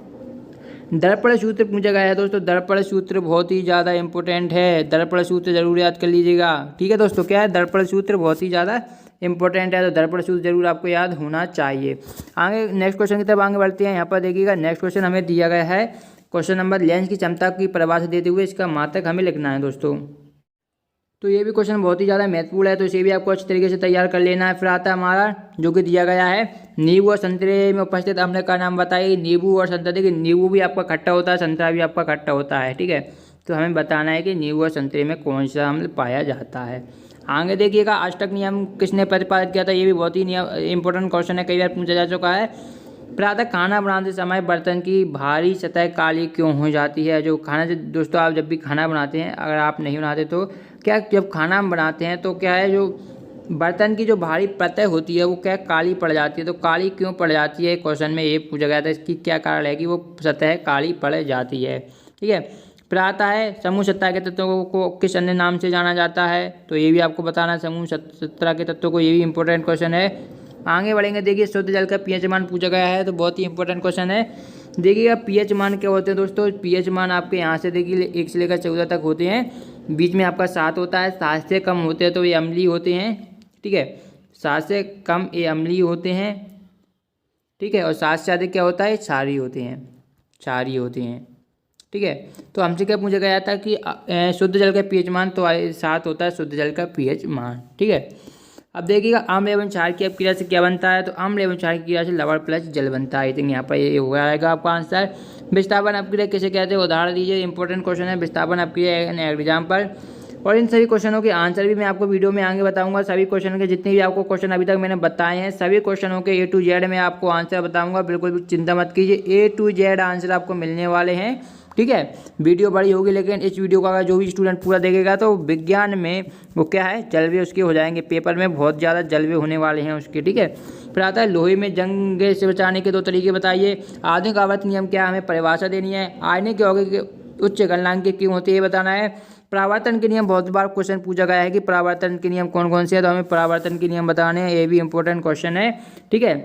दर्पण सूत्र पूछा गया है दोस्तों। दर्पण सूत्र बहुत ही ज़्यादा इंपॉर्टेंट है, दर्पण सूत्र जरूर याद कर लीजिएगा, ठीक है दोस्तों। क्या है, दर्पण सूत्र बहुत ही ज़्यादा इंपॉर्टेंट है, तो दर्पण सूत्र जरूर आपको याद होना चाहिए। आगे नेक्स्ट क्वेश्चन की तरफ आगे बढ़ते हैं। यहाँ पर देखिएगा, नेक्स्ट क्वेश्चन हमें दिया गया है क्वेश्चन नंबर, लेंस की क्षमता की परिभाषा देते हुए इसका मात्रक हमें लिखना है दोस्तों। तो ये भी क्वेश्चन बहुत ही ज़्यादा महत्वपूर्ण है, तो इसे भी आपको अच्छी तरीके से तैयार कर लेना है। फिर आता है हमारा जो कि दिया गया है, नींबू और संतरे में उपस्थित अम्ल का नाम बताइए। नींबू और संतरा, देखिए नींबू भी आपका खट्टा होता है, संतरा भी आपका खट्टा होता है, ठीक है। तो हमें बताना है कि नींबू और संतरे में कौन सा अम्ल पाया जाता है। आगे देखिएगा, अष्टक नियम किसने प्रतिपादित किया था। ये भी बहुत ही इंपॉर्टेंट क्वेश्चन है, कई बार पूछा जा चुका है। प्रातः खाना बनाते समय बर्तन की भारी सतह काली क्यों हो जाती है। जो खाना, दोस्तों आप जब भी खाना बनाते हैं, अगर आप नहीं बनाते तो क्या, जब खाना हम बनाते हैं तो क्या है, जो बर्तन की जो भारी परतें होती है वो क्या काली पड़ जाती है। तो काली क्यों पड़ जाती है, क्वेश्चन में ये पूछा गया था। इसकी क्या कारण है कि वो सतह काली पड़ जाती है, ठीक है। फिर आता है, समूह 17 के तत्वों को किस अन्य नाम से जाना जाता है। तो ये भी आपको बताना है, समूह 17 के तत्वों को, ये भी इंपॉर्टेंट क्वेश्चन है। आगे बढ़ेंगे, देखिए शुद्ध जल का पीएच मान पूछा गया है, तो बहुत ही इंपॉर्टेंट क्वेश्चन है। देखिएगा पीएच मान क्या होते हैं दोस्तों। पीएच मान आपके यहाँ से देखिए 1 से लेकर 14 तक होते हैं, बीच में आपका 7 होता है। 7 से कम होते हैं तो ये अम्लीय होते हैं, ठीक है। 7 से कम ये अम्लीय होते हैं, ठीक है। और 7 से अधिक क्या होता है, क्षारीय होते हैं, क्षारीय होते हैं, ठीक है। तो हमसे क्या पूछा गया था कि शुद्ध जल का पीएच मान, तो 7 होता है शुद्ध जल का पीएच मान, ठीक है। अब देखिएगा, अम्ल एवं क्षार की क्रिया से क्या बनता है। तो अम्ल एवं क्षार की क्रिया से लवण प्लस जल बनता है। तो यहाँ पर ये हो जाएगा आपका आंसर। विस्थापन अपक्रिया किसे कहते हैं, उदाहरण दीजिए। इंपॉर्टेंट क्वेश्चन है विस्थापन अपक्रिया एन एग्जाम्पल। और इन सभी क्वेश्चनों के आंसर भी मैं आपको वीडियो में आगे बताऊंगा। सभी क्वेश्चन के जितने भी आपको क्वेश्चन अभी तक मैंने बताए हैं, सभी क्वेश्चनों के A to Z में आपको आंसर बताऊंगा। बिल्कुल भी चिंता मत कीजिए, A to Z आंसर आपको मिलने वाले हैं, ठीक है। वीडियो बड़ी होगी, लेकिन इस वीडियो का अगर जो भी स्टूडेंट पूरा देखेगा तो विज्ञान में वो क्या है, जलवे उसके हो जाएंगे। पेपर में बहुत ज़्यादा जलवे होने वाले हैं उसके, ठीक है। फिर आता है, लोहे में जंग से बचाने के 2 तरीके बताइए। आधुनिक आवर्त नियम क्या, हमें परिभाषा देनी है। आयने के यौगिक के उच्च गलनांक क्यों होते हैं, ये बताना है। परावर्तन के नियम, बहुत बार क्वेश्चन पूछा गया है कि परावर्तन के नियम कौन कौन से हैं, तो हमें परावर्तन के नियम बताने हैं। ये भी इंपॉर्टेंट क्वेश्चन है, ठीक है।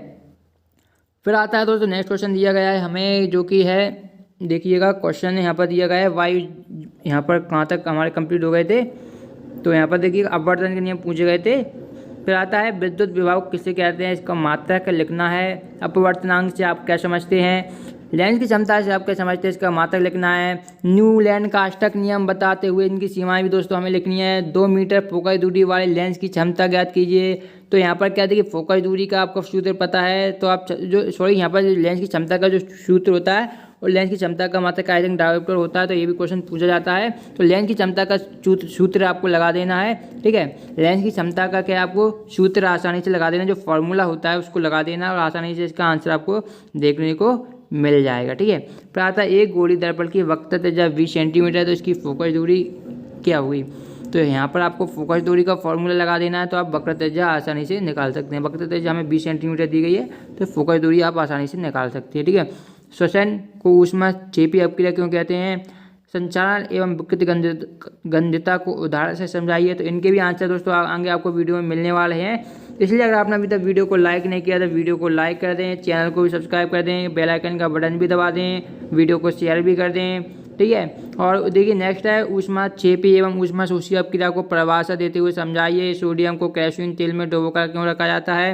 फिर आता है दोस्तों, नेक्स्ट क्वेश्चन दिया गया है हमें, जो कि है, देखिएगा क्वेश्चन यहाँ पर दिया गया है, वायु यहाँ पर कहाँ तक हमारे कंप्लीट हो गए थे। तो यहाँ पर देखिए अपवर्तन के नियम पूछे गए थे। फिर आता है, विद्युत विभव किसे कहते हैं, इसका मात्रक लिखना है। अपवर्तनांक से आप क्या समझते हैं। लेंस की क्षमता से आप क्या समझते हैं, इसका मात्रक लिखना है। न्यूलैंड का अष्टक नियम बताते हुए इनकी सीमाएं भी दोस्तों हमें लिखनी है। 2 मीटर फोकस दूरी वाले लेंस की क्षमता ज्ञात कीजिए। तो यहाँ पर क्या देखिए, फोकस दूरी का आपको सूत्र पता है, तो आप यहाँ पर लेंस की क्षमता का जो सूत्र होता है और लेंस की क्षमता का मात्रक आई थिंक डायोप्टर होता है, तो ये भी क्वेश्चन पूछा जाता है। तो लेंस की क्षमता का सूत्र आपको लगा देना है, ठीक है। लेंस की क्षमता का क्या आपको सूत्र आसानी से लगा देना, जो फॉर्मूला होता है उसको लगा देना, और आसानी से इसका आंसर आपको देखने को मिल जाएगा, ठीक है। प्रातः एक गोली दर्पण की वक्रता जब 20 सेंटीमीटर, तो इसकी फोकस दूरी क्या हुई। तो यहाँ पर आपको फोकस दूरी का फॉर्मूला लगा देना है, तो आप वक्रता आसानी से निकाल सकते हैं। वक्रता हमें 20 सेंटीमीटर दी गई है, तो फोकस दूरी आप आसानी से निकाल सकते हैं, ठीक है। श्वसन को ऊष्माक्षेपी अपक्रिया क्यों कहते हैं। संचालन एवं विकृत गंधिता को उदाहरण से समझाइए। तो इनके भी आंसर दोस्तों आगे आपको वीडियो में मिलने वाले हैं, इसलिए अगर आपने अभी तक वीडियो को लाइक नहीं किया तो वीडियो को लाइक कर दें, चैनल को भी सब्सक्राइब कर दें, बेल आइकन का बटन भी दबा दें, वीडियो को शेयर भी कर दें, ठीक है। और देखिए नेक्स्ट है, ऊष्माक्षेपी एवं ऊष्माशोषी अपक्रिया को परिभाषा देते हुए समझाइए। सोडियम को केरोसिन तेल में डुबोकर क्यों रखा जाता है।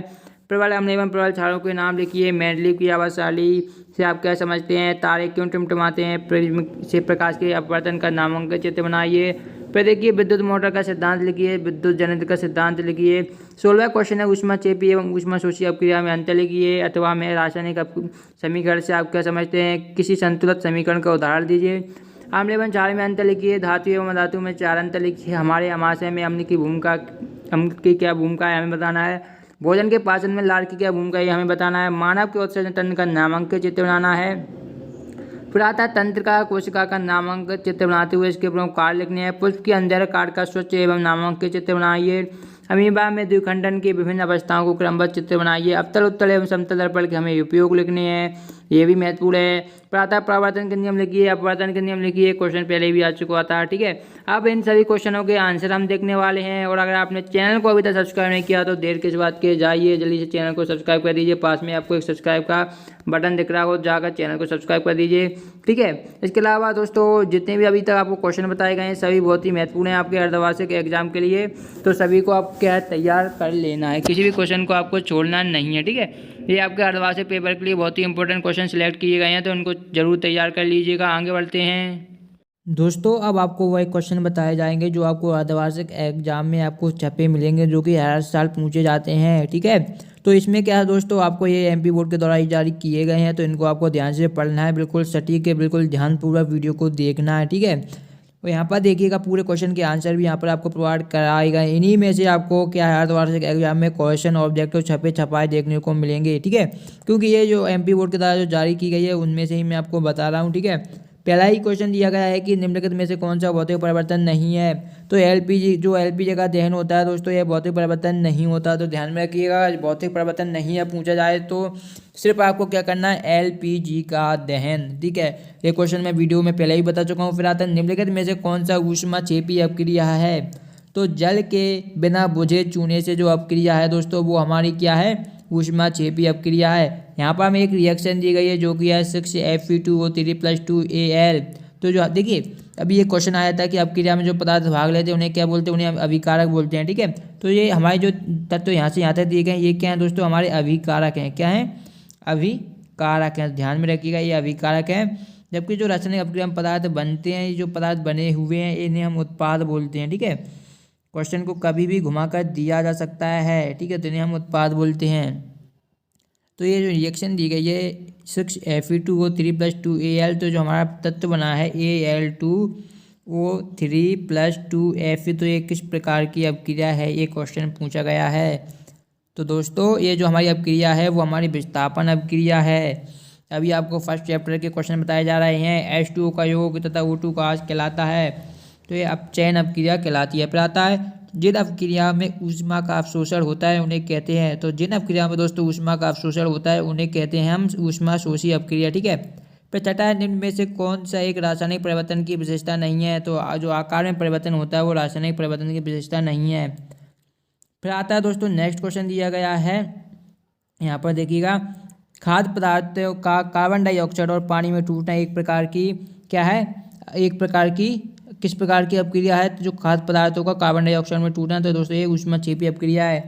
प्रबल अम्ल एवं प्रबल क्षारों के नाम लिखिए। मेंडलीव की आवर्तसारणी से आप क्या समझते हैं। तारे क्यों टिमटिमाते हैं। प्रिज्म से प्रकाश के अपवर्तन का नामांकित चित्र बनाइए। फिर देखिए विद्युत मोटर का सिद्धांत लिखिए, विद्युत जनित्र का सिद्धांत लिखिए। 16वां क्वेश्चन है, ऊष्माक्षेपी एवं ऊष्माशोषी अपक्रिया में अंतर लिखिए, अथवा में रासायनिक समीकरण से आप क्या समझते हैं। किसी संतुलित समीकरण का उदाहरण दीजिए। अम्ल एवं क्षार में अंतर लिखिए। धातु एवं अधातु में 4 अंतर लिखिए। हमारे आमाशय में अम्ल की क्या भूमिका है, हमें बताना है। भोजन के पाचन में लार की क्या भूमिका है, हमें बताना है। मानव के उत्सर्जन तंत्र का नामांकित चित्र बनाना है। फिर आता है तंत्र का कोशिका का नामांकित चित्र बनाते हुए इसके प्रमुख कार्य लिखने हैं। पुष्प के अंदर कार्ड का स्वच्छ एवं नामांकित चित्र बनाइए। अमीबा में द्विखंडन की विभिन्न अवस्थाओं को क्रमबद्ध चित्र बनाइए। अवतल उत्तल एवं समतल दर्पण के हमें उपयोग लिखने हैं, ये भी महत्वपूर्ण है। प्रातः प्रवर्तन के नियम लिखिए, अपवर्तन के नियम लिखिए, क्वेश्चन पहले भी आ चुका था, ठीक है। अब इन सभी क्वेश्चनों के आंसर हम देखने वाले हैं। और अगर आपने चैनल को अभी तक सब्सक्राइब नहीं किया तो देर किस बात के, जाइए जल्दी से चैनल को सब्सक्राइब कर दीजिए। पास में आपको एक सब्सक्राइब का बटन दिख रहा हो, जाकर चैनल को सब्सक्राइब कर दीजिए, ठीक है। इसके अलावा दोस्तों जितने भी अभी तक आपको क्वेश्चन बताए गए हैं सभी बहुत ही महत्वपूर्ण हैं आपके अर्धवार्षिक एग्जाम के लिए, तो सभी को आप क्या तैयार कर लेना है, किसी भी क्वेश्चन को आपको छोड़ना नहीं है, ठीक है। ये आपके अर्धवार्षिक पेपर के लिए बहुत ही इंपॉर्टेंट क्वेश्चन सिलेक्ट किए गए हैं, तो उनको जरूर तैयार कर लीजिएगा। आगे बढ़ते हैं दोस्तों, अब आपको वही क्वेश्चन बताए जाएंगे जो आपको अर्धवार्षिक एग्जाम में आपको छपे मिलेंगे, जो कि हर साल पूछे जाते हैं, ठीक है। तो इसमें क्या है दोस्तों, आपको ये एमपी बोर्ड के द्वारा ही जारी किए गए हैं, तो इनको आपको ध्यान से पढ़ना है, बिल्कुल सटीक है, बिल्कुल ध्यानपूर्वक वीडियो को देखना है, ठीक है। और यहाँ पर देखिएगा पूरे क्वेश्चन के आंसर भी यहाँ पर आपको प्रोवाइड कराए गए। इन्हीं में से आपको क्या है अर्धवार्षिक एग्जाम में क्वेश्चन ऑब्जेक्टिव छपे छपाए देखने को मिलेंगे, ठीक है। क्योंकि ये जो एमपी बोर्ड के द्वारा जो जारी की गई है उनमें से ही मैं आपको बता रहा हूँ, ठीक है। पहला ही क्वेश्चन दिया गया है कि निम्नलिखित में से कौन सा भौतिक परिवर्तन नहीं है। तो एलपीजी का दहन होता है दोस्तों, यह भौतिक परिवर्तन नहीं होता, तो ध्यान में रखिएगा। भौतिक परिवर्तन नहीं है पूछा जाए तो सिर्फ आपको क्या करना है, एलपीजी का दहन, ठीक है। ये क्वेश्चन मैं वीडियो में पहले ही बता चुका हूँ। फिर आता है निम्नलिखित में से कौन सा ऊष्माक्षेपी अपक्रिया है। तो जल के बिना बुझे चूने से जो अपक्रिया है दोस्तों वो हमारी क्या है, ऊष्माक्षेपी अपक्रिया है। यहाँ पर हमें एक रिएक्शन दी गई है जो कि है 6Fe2O3+2Al। तो जो देखिए अभी ये क्वेश्चन आया था कि अपक्रिया में जो पदार्थ भाग लेते हैं उन्हें क्या बोलते हैं, उन्हें अभिकारक बोलते हैं, ठीक है। तो ये हमारे जो तत्व यहाँ से यहाँ तक दिए गए हैं ये क्या है दोस्तों, हमारे अभिकारक हैं। क्या हैं, अभिकारक हैं, ध्यान में रखिएगा ये अभिकारक हैं। जबकि जो रासायनिक अपक्रिया में पदार्थ बनते हैं, ये जो पदार्थ बने हुए हैं इन्हें हम उत्पाद बोलते हैं, ठीक है। क्वेश्चन को कभी भी घुमाकर दिया जा सकता है, ठीक है, तो इन्हें हम उत्पाद बोलते हैं। तो ये जो रिएक्शन दी गई है 6Fe2O3+2Al, तो जो हमारा तत्व बना है Al2O3+2Fe, तो ये किस प्रकार की अपक्रिया है, ये क्वेश्चन पूछा गया है। तो दोस्तों ये जो हमारी अपक्रिया है वो हमारी विस्थापन अपक्रिया है। अभी आपको फर्स्ट चैप्टर के क्वेश्चन बताए जा रहे हैं। H2O का योग तथा O2 का आस कहलाता है, तो ये अपचयन अपक्रिया कहलाती है। फिर आता है जिन अपक्रिया में ऊष्मा का अवशोषण होता है उन्हें कहते हैं, तो जिन अपक्रिया में दोस्तों ऊष्मा का अवशोषण होता है उन्हें कहते हैं हम ऊष्मा शोषी अपक्रिया, ठीक है। फिर छठा है निम्न में से कौन सा एक रासायनिक परिवर्तन की विशेषता नहीं है। तो जो आकार में परिवर्तन होता है वो रासायनिक परिवर्तन की विशेषता नहीं है। फिर आता है दोस्तों नेक्स्ट क्वेश्चन दिया गया है, यहाँ पर देखिएगा खाद्य पदार्थों का कार्बन डाइऑक्साइड और पानी में टूटना एक प्रकार की क्या है, एक प्रकार की किस प्रकार की अपक्रिया है। तो जो खाद्य पदार्थों का कार्बन डाइऑक्साइड में टूटना, तो दोस्तों ये ऊष्माक्षेपी अपक्रिया है।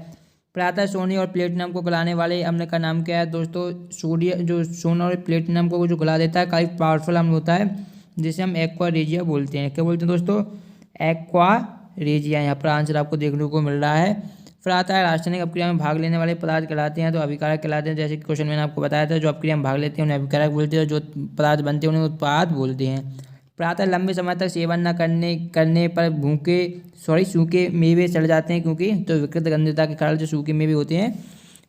फिर आता है सोने और प्लेटिनम को गलाने वाले अम्ल का नाम क्या है। दोस्तों सोडियम, जो सोना और प्लेटिनम को जो गला देता है काफ़ी पावरफुल अम्ल होता है जिसे हम एक्वा रेजिया बोलते हैं। क्या बोलते हैं दोस्तों, एक्वा रेजिया। यहाँ पर आंसर आपको देखने को मिल रहा है। फिर आता है रासायनिक अपक्रिया में भाग लेने वाले पदार्थ कहलाते हैं, तो अभिकारक कहलाते हैं। जैसे कि क्वेश्चन मैंने आपको बताया था, जो अपक्रिया में भाग लेते हैं उन्हें अभिकारक बोलते हैं, जो पदार्थ बनते हैं उन्हें उत्पाद बोलते हैं। प्रातः लंबे समय तक सेवन न करने पर सूखे मेवे सड़ जाते हैं, क्योंकि तो विकृत गंधता के कारण जो सूखे मेवे होते हैं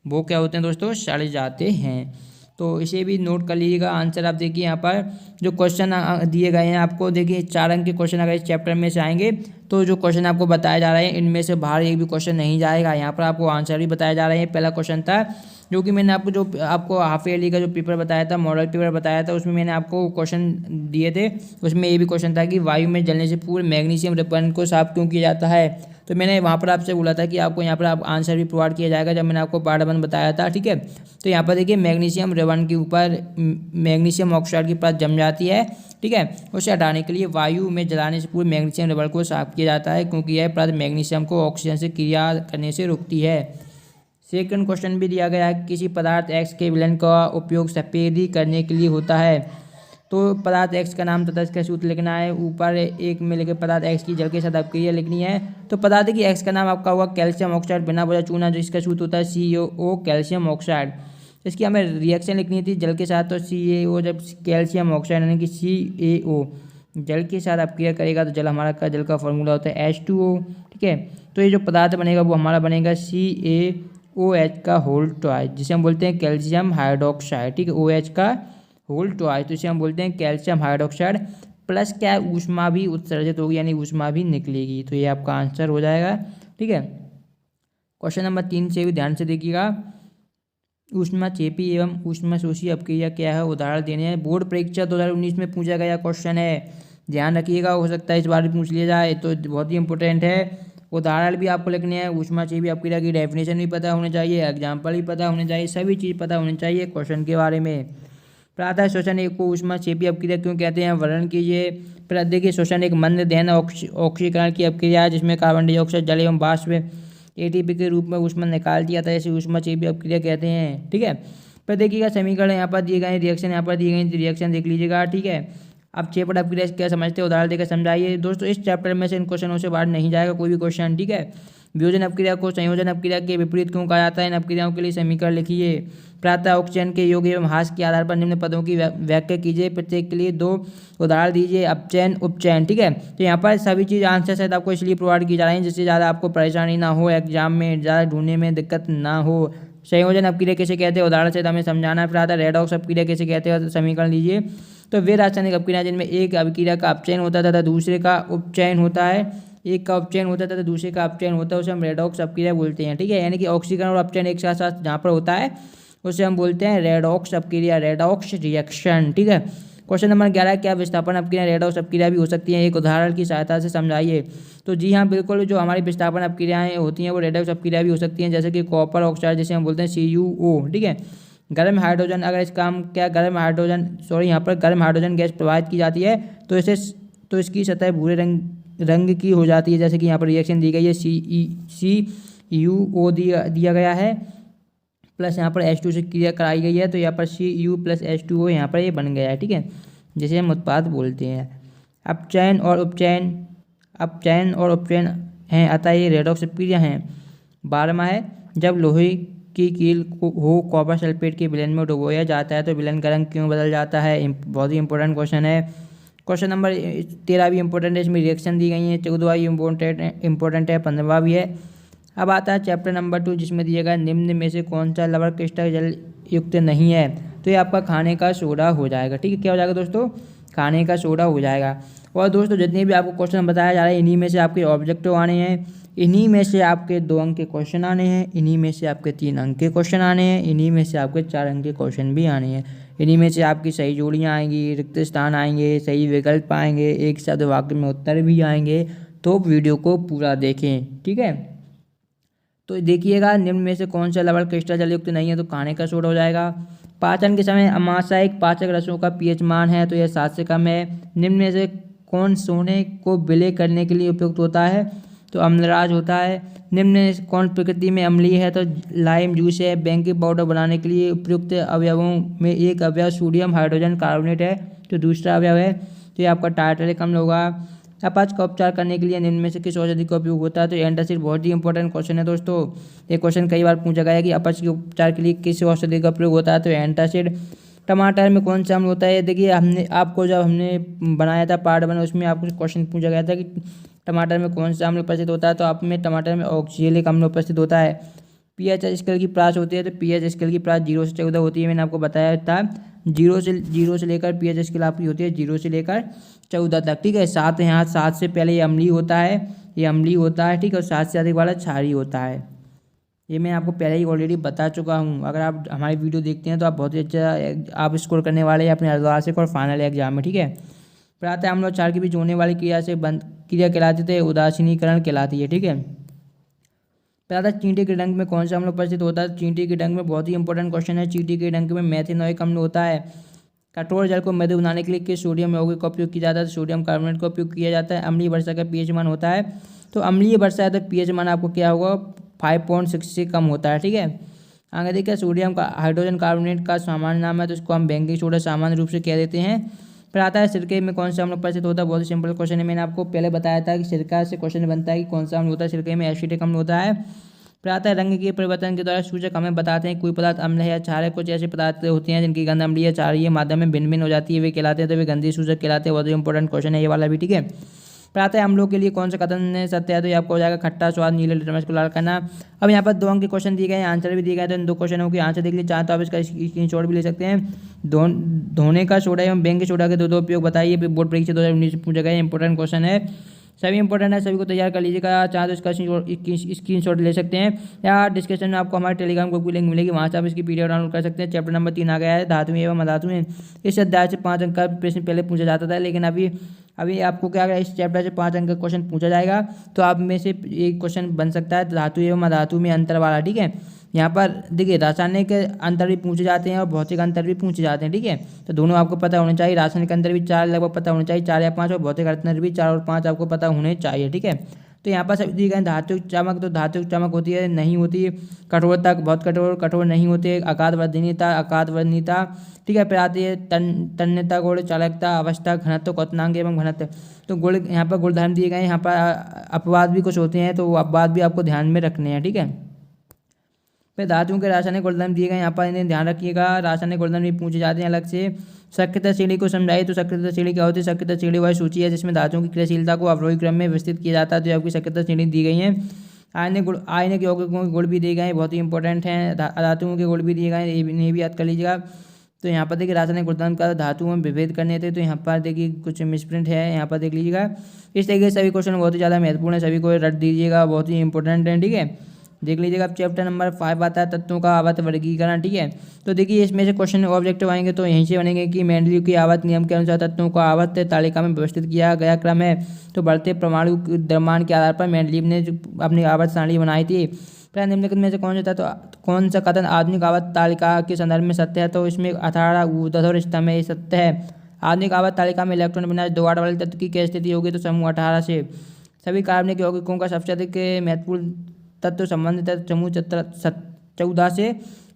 वो क्या होते हैं दोस्तों, सड़ जाते हैं। तो इसे भी नोट कर लीजिएगा। आंसर आप देखिए यहाँ पर जो क्वेश्चन दिए गए हैं आपको, देखिए 4 अंक के क्वेश्चन अगर इस चैप्टर में से आएंगे तो जो क्वेश्चन आपको बताए जा रहे हैं इनमें से बाहर एक भी क्वेश्चन नहीं जाएगा। यहाँ पर आपको आंसर भी बताए जा रहे हैं। पहला क्वेश्चन था जो कि मैंने आपको हाफ ईयरली का जो पेपर बताया था, मॉडल पेपर बताया था, उसमें मैंने आपको क्वेश्चन दिए थे। उसमें ये भी क्वेश्चन था कि वायु में जलने से पूर्व मैग्नीशियम रिपन को साफ क्यों किया जाता है। तो मैंने वहाँ पर आपसे बोला था कि आपको यहाँ पर आप आंसर भी प्रोवाइड किया जाएगा, जब मैंने आपको पार्ट 1 बताया था, ठीक है। तो यहाँ पर देखिए मैग्नीशियम रिबन के ऊपर मैग्नीशियम ऑक्साइड की परत जम जाती है, ठीक है। उसे हटाने के लिए वायु में जलाने से पूर्व मैग्नीशियम रिबन को साफ किया जाता है, क्योंकि यह परत मैग्नीशियम को ऑक्सीजन से क्रिया करने से रोकती है। सेकंड क्वेश्चन भी दिया गया है, किसी पदार्थ एक्स के विलयन का उपयोग सफेदी करने के लिए होता है। तो पदार्थ एक्स का नाम तथा इसका सूत्र लिखना है। ऊपर एक में लिखे पदार्थ एक्स की जल के साथ अपक्रिया लिखनी है। तो पदार्थ की एक्स का नाम आपका होगा कैल्शियम ऑक्साइड बिना बुझा चूना, जो इसका सूत्र होता है CaO कैल्शियम ऑक्साइड। इसकी हमें रिएक्शन लिखनी थी जल के साथ, तो CaO जब कैल्शियम ऑक्साइड यानी कि CaO जल के साथ अपक्रिया करेगा तो जल का फॉर्मूला होता है H2O, ठीक है। तो ये जो पदार्थ बनेगा वो हमारा बनेगा CaOH का होल ट्वाइस, जिसे हम बोलते हैं कैल्शियम हाइड्रोक्साइड, ठीक है। OH का होल ट्वाइस, तो इसे हम बोलते हैं कैल्शियम हाइड्रोक्साइड। प्लस क्या ऊष्मा भी उत्सर्जित होगी, यानी ऊष्मा भी निकलेगी। तो ये आपका आंसर हो जाएगा, ठीक है। क्वेश्चन नंबर 3 से भी ध्यान से देखिएगा। ऊष्माक्षेपी एवं ऊष्माशोषी अपक्रिया क्या है, उदाहरण देने हैं। बोर्ड परीक्षा 2019 में पूछा गया क्वेश्चन है, ध्यान रखिएगा, हो सकता है इस बार भी पूछ लिया जाए, तो बहुत ही इंपॉर्टेंट है। उदाहरण भी आपको लिखने हैं, ऊष्माक्षेपी अपक्रिया की डेफिनेशन भी पता होनी चाहिए, एग्जाम्पल भी पता होने चाहिए, सभी चीज़ पता होनी चाहिए क्वेश्चन के बारे में। प्रातः श्वसन को ऊष्माक्षेपी अपक्रिया क्यों कहते हैं, वर्णन कीजिए। फिर देखिए, श्वसन एक मंद दहन ऑक्सीकरण की अपक्रिया है जिसमें कार्बन डाइऑक्साइड जल एवं वाष्प एटीपी के रूप में ऊष्मा निकाल दिया था, इसे ऊष्माक्षेपी अपक्रिया कहते हैं। ठीक है, फिर देखिएगा समीकरण यहाँ पर दिए गए, रिएक्शन यहाँ पर दिए गए, रिएक्शन देख लीजिएगा। ठीक है, अब क्षेपण अपक्रिया क्या समझते हैं, उदाहरण देकर समझाइए। दोस्तों इस चैप्टर में से इन क्वेश्चनों से बाहर नहीं जाएगा कोई भी क्वेश्चन। ठीक है, वियोजन अपक्रिया को संयोजन अपक्रिया के विपरीत क्यों कहा जाता है, इन अपक्रियाओं के लिए समीकरण लिखिए। प्रातः ऑक्सीजन के योग एवं ह्रास के आधार पर निम्न पदों की व्याख्या कीजिए, प्रत्येक के लिए 2 उदाहरण दीजिए। अपचयन उपचयन। ठीक है, तो यहाँ पर सभी चीज़ आंसर शायद आपको इसलिए प्रोवाइड की जा रही है जिससे ज़्यादा आपको परेशानी ना हो, एग्जाम में ज़्यादा ढूंढने में दिक्कत ना हो। संयोजन अपक्रिया कैसे कहते हैं, उदाहरण से हमें समझाना है। प्रातः रेडॉक्स अपक्रिया कैसे कहते हैं, समीकरण लीजिए। तो वे रासायनिक अपक्रिया जिनमें एक अपक्रिया का अपचयन होता था तथा दूसरे का उपचयन होता है, एक का उपचयन होता था तो दूसरे का अपचयन होता है, उसे हम रेडॉक्स अपक्रिया बोलते हैं। ठीक है, यानी कि ऑक्सीकरण और अपचयन एक साथ साथ जहाँ पर होता है उसे हम बोलते हैं रेडॉक्स अपक्रिया, रेडॉक्स रिएक्शन। ठीक है, क्वेश्चन नंबर 11, क्या विस्थापन अपक्रिया रेडॉक्स अपक्रिया भी हो सकती है, एक उदाहरण की सहायता से समझाइए। तो जी हाँ, बिल्कुल, जो हमारी विस्थापन अपक्रियाएँ होती हैं वो रेडॉक्स अपक्रिया भी हो सकती हैं, जैसे कि कॉपर ऑक्साइड जिसे हम बोलते हैं CuO। ठीक है, गर्म हाइड्रोजन, अगर इस काम क्या गर्म हाइड्रोजन गैस प्रवाहित की जाती है तो इसकी सतह भूरे रंग की हो जाती है, जैसे कि यहाँ पर रिएक्शन दी गई है, CuO दिया गया है, प्लस यहाँ पर H2 से क्रिया कराई गई है, तो यहाँ पर Cu + H2O यहाँ पर ये बन गया है। ठीक है, जिसे हम उत्पाद बोलते हैं। अपचयन और उपचयन हैं, अतः ये रेडॉक्स अपक्रिया हैं। 12वां है, जब लोहे की कील को कॉपर सल्फेट के विलयन में डुबोया जाता है तो विलयन का रंग क्यों बदल जाता है, बहुत ही इंपॉर्टेंट क्वेश्चन है। क्वेश्चन नंबर 13 भी इंपॉर्टेंट है, इसमें रिएक्शन दी गई है। 14वां इंपॉर्टेंट है, 15वां भी है। अब आता है चैप्टर नंबर 2 जिसमें दिया गया निम्न में से कौन सा लवण क्रिस्टल जल युक्त नहीं है, तो ये आपका खाने का सोडा हो जाएगा। ठीक है, क्या हो जाएगा दोस्तों, खाने का सोडा हो जाएगा। और दोस्तों जितने भी आपको क्वेश्चन बताया जा रहा है इन्हीं में से आपके ऑब्जेक्टिव आने हैं, इन्हीं में से आपके 2 अंक के क्वेश्चन आने हैं, इन्हीं में से आपके 3 अंक के क्वेश्चन आने हैं, इन्हीं में से आपके 4 अंक के क्वेश्चन भी आने हैं, इन्हीं में से आपकी सही जोड़ियाँ आएंगी, रिक्त स्थान आएंगे, सही विकल्प आएंगे, एक शब्द वाक्य में उत्तर भी आएंगे। तो वीडियो को पूरा देखें। ठीक है, तो देखिएगा निम्न में से कौन सा लवण क्रिस्टल जलयुक्त नहीं है, तो खाने का सोडा हो जाएगा। पाचन के समय अमाशयिक पाचक रसों का pH मान है, तो यह 7 से कम है। निम्न में से कौन सोने को विलय करने के लिए उपयुक्त होता है, तो अम्लराज होता है। निम्न में से कौन प्रकृति में अम्लीय है, तो लाइम जूस है। बेकिंग पाउडर बनाने के लिए उपयुक्त अवयवों में एक अवयव सोडियम हाइड्रोजन कार्बोनेट है, तो दूसरा अवयव है तो ये आपका टार्टरिक अम्ल होगा। अपच का उपचार करने के लिए निम्न में से किस औषधि का उपयोग होता है, तो एंटासिड, बहुत ही इंपॉर्टेंट क्वेश्चन है दोस्तों। ये क्वेश्चन कई बार पूछा गया है कि अपच के उपचार के लिए किस औषधि का प्रयोग होता है, तो एंटासिड। टमाटर में कौन सा अम्ल होता है, देखिए जब हमने बनाया था पार्ट 1 उसमें आपको क्वेश्चन पूछा गया था कि टमाटर में कौन सा अम्ल उपस्थित होता है, तो आप में टमाटर में ऑक्जेलिक अम्ल उपस्थित होता है। pH स्केल की प्रास होती है, तो pH स्केल की प्रास 0 से 14 होती है, मैंने आपको बताया था। 0 से लेकर pH स्केल आपकी होती है 0 से लेकर 14 तक। ठीक है, 7 यहाँ 7 से पहले ये अम्लीय होता है, ठीक है, और 7 से अधिक वाला क्षारीय होता है। ये मैं आपको पहले ही ऑलरेडी बता चुका हूँ। अगर आप हमारी वीडियो देखते हैं तो आप बहुत ही अच्छा आप स्कोर करने वाले हैं अपने अर्धवार्षिक और फाइनल एग्जाम में। ठीक है, प्रातः अम्ल और क्षार के बीच होने वाली क्रिया कहलाती है, उदासीनीकरण कहलाती है। ठीक है, प्रातः चींटी के डंक में कौन सा अम्ल उपस्थित होता है, चींटी के डंक में, बहुत ही इंपॉर्टेंट क्वेश्चन है, चींटी के डंक में मेथिनोइक अम्ल होता है। कठोर जल को मृदु बनाने के लिए किस सोडियम यौगिक का उपयोग किया जाता है, सोडियम कार्बोनेट का उपयोग किया जाता है। अम्लीय वर्षा का pH मान होता है, तो अम्लीय वर्षा है तो pH मान आपको क्या होगा, 5.6 से कम होता है। ठीक है, आगे देखिए सोडियम का हाइड्रोजन कार्बोनेट का सामान्य नाम है, तो इसको हम बेकिंग सोडा सामान्य रूप से कह देते हैं। फिर आता है सिरके में कौन सा अम्ल उपस्थित होता है, बहुत ही सिंपल क्वेश्चन है, मैंने आपको पहले बताया था कि सिरका से क्वेश्चन बनता है कि कौन सा अम्ल होता है, सिरके में एसिटिक अम्ल होता है। फिर आता है रंग के परिवर्तन के द्वारा सूचक हमें बताते हैं कोई पदार्थ अम्ल है या क्षार है। कुछ ऐसे पदार्थ होते हैं जिनकी गंध अम्लीय या क्षारीय माध्यम में भिन्न भिन्न हो जाती है, वे कहलाते हैं, तो वे गंधीय सूचक कहलाते हैं। बहुत ही इंपॉर्टेंट क्वेश्चन है ये वाला भी। ठीक है, फिर आता है अम्लों के लिए कौन सा कथन सत्य है, तो ये आपको हो जाएगा खट्टा स्वाद, नीले लिटमस को लाल करना। अब यहाँ पर 2 अंक के क्वेश्चन दिए गए हैं, आंसर भी दिए गए, तो इन 2 क्वेश्चनों के आंसर देख लीजिए, चाहे तो आप इसका स्क्रीनशॉट भी ले सकते हैं। धोने का सोडा एवं बेकिंग सोडा के दो उपयोग बताइए, बोर्ड परीक्षा 2019 से पूछा गया इंपॉर्टेंट क्वेश्चन है। सभी इंपॉर्टेंट है, सभी को तैयार कर लीजिएगा। चाहे तो इसका स्क्रीनशॉट ले सकते हैं या डिस्क्रिप्शन में आपको हमारे टेलीग्राम ग्रुप की लिंक मिलेगी, वहाँ से आप इसकी पीडीएफ डाउनलोड कर सकते हैं। चैप्टर नंबर 3 आ गया है, धातुएं एवं अधातुएं। इस अध्याय से 5 अंक का प्रश्न पहले पूछा जाता था, लेकिन अभी आपको क्या है, इस चैप्टर से 5 अंक का क्वेश्चन पूछा जाएगा। तो आप में से एक क्वेश्चन बन सकता है धातु एवं अधातु में अंतर वाला, ठीक है। यहाँ पर देखिए रासायनिक अंतर भी पूछे जाते हैं और भौतिक अंतर भी पूछे जाते हैं, ठीक है। तो दोनों आपको पता होने चाहिए। रासायनिक अंतर भी 4 लगभग पता होने चाहिए, 4 या 5, और भौतिक अंतर भी 4 और 5 आपको पता होने चाहिए, ठीक है। तो यहाँ पर सभी दिए गए धातु चमक, तो धातु चमक होती है, नहीं होती है कठोरता, बहुत कठोर, कठोर नहीं होते, आकार वर्धनीयता, ठीक है। फिर आती है तन्यता, गुण, चालकता, अवस्था, घनत्व, क्वथनांक एवं घनत्व। तो गुण, यहाँ पर गुणधर्म दिए गए हैं। यहाँ पर अपवाद भी कुछ होते हैं, तो अपवाद भी आपको ध्यान में रखने हैं, ठीक है। फिर धातुओं के रासायनिक गुणधर्म दिए गए, यहाँ पर इन्हें ध्यान रखिएगा। रासायनिक गुणधर्म भी पूछे जाते हैं अलग से। सक्रियता श्रेणी को समझाइए, तो सक्रियता श्रेणी क्या होती है? सक्रियता श्रेणी वह सूची है जिसमें धातुओं की क्रियाशीलता को अवरोही क्रम में विस्तृत किया जाता है, तो आपकी सक्रियता श्रेणी दी गई है। आयनिक यौगिकों के गुण भी दिए गए हैं, बहुत ही इंपॉर्टेंट हैं। धातुओं के गुण भी दिए गए हैं, इन्हें भी याद कर लीजिएगा। तो यहाँ पर देखिए रासायनिक गुणधर्म का धातुओं में विभेद करने थे, तो यहाँ पर देखिए कुछ मिसप्रिंट है, यहाँ पर देख लीजिएगा। इस तरीके से सभी क्वेश्चन बहुत ही ज़्यादा महत्वपूर्ण है, सभी को रट दीजिएगा, बहुत ही इंपॉर्टेंट है, ठीक है। देख लीजिएगा। अब चैप्टर नंबर 5 आता है तत्वों का आवर्त वर्गीकरण, ठीक है। तो देखिए इसमें से क्वेश्चन ऑब्जेक्टिव आएंगे, तो यहीं से बनेंगे कि मेंडलीव की आवर्त नियम के अनुसार तत्वों का आवर्त तालिका में व्यवस्थित किया गया क्रम है। तो बढ़ते परमाणु द्रव्यमान के आधार पर मेंडलीव ने अपनी आवर्त सारणी बनाई थी। फिर निम्नलिखित में से कौन सा कथन आधुनिक आवर्त तालिका के संदर्भ में सत्य है? तो इसमें 18 ऊर्ध्वाधर स्तंभ में सत्य है। आधुनिक आवर्त तालिका में इलेक्ट्रॉन विन्यास 2 वाले तत्व की क्या स्थिति होगी? तो समूह 18 से। सभी कार्बनिक यौगिकों का सबसे अधिक महत्वपूर्ण तत्व संबंधित समूह 14 से।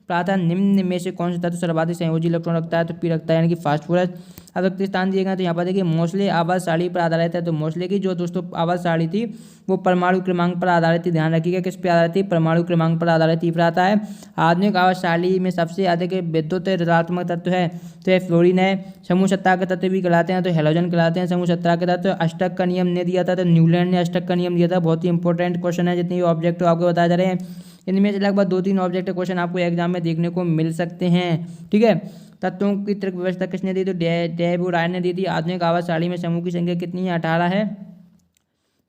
प्रातः निम्न में से कौन सा तत्व सर्वाधिक संयोजी इलेक्ट्रॉन रखता है? तो पी रखता है, यानी कि फास्फोरस। अब रिक्त स्थान दिए गए, तो यहाँ पर देखिए मोस्ले आवर्त सारणी पर आधारित है। तो मोस्ले की जो दोस्तों आवर्त सारणी थी वो परमाणु क्रमांक पर आधारित थी। ध्यान रखिएगा किस पर आधारित थी? परमाणु क्रमांक पर आधारित थी। आता है आधुनिक आवर्त सारणी में सबसे अधिक विद्युत ऋणात्मक तत्व है, तो यह फ्लोरीन है। समूह 17 के तत्व भी कहलाते हैं, तो हेलोजन कहलाते हैं समूह 17 के तत्व। अष्टक का नियम ने दिया था, तो न्यूलैंड ने अष्टक का नियम दिया था। बहुत ही इंपॉर्टेंट क्वेश्चन है, जितने भी ऑब्जेक्ट आपको बताए जा रहे हैं इनमें से लगभग 2-3 ऑब्जेक्ट क्वेश्चन आपको एग्जाम में देखने को मिल सकते हैं, ठीक है। तत्वों की तर्क व्यवस्था किसने दी? तो डेव राय ने दी थी। आधुनिक आवर्त सारणी में समूह की संख्या कितनी है? 18 है।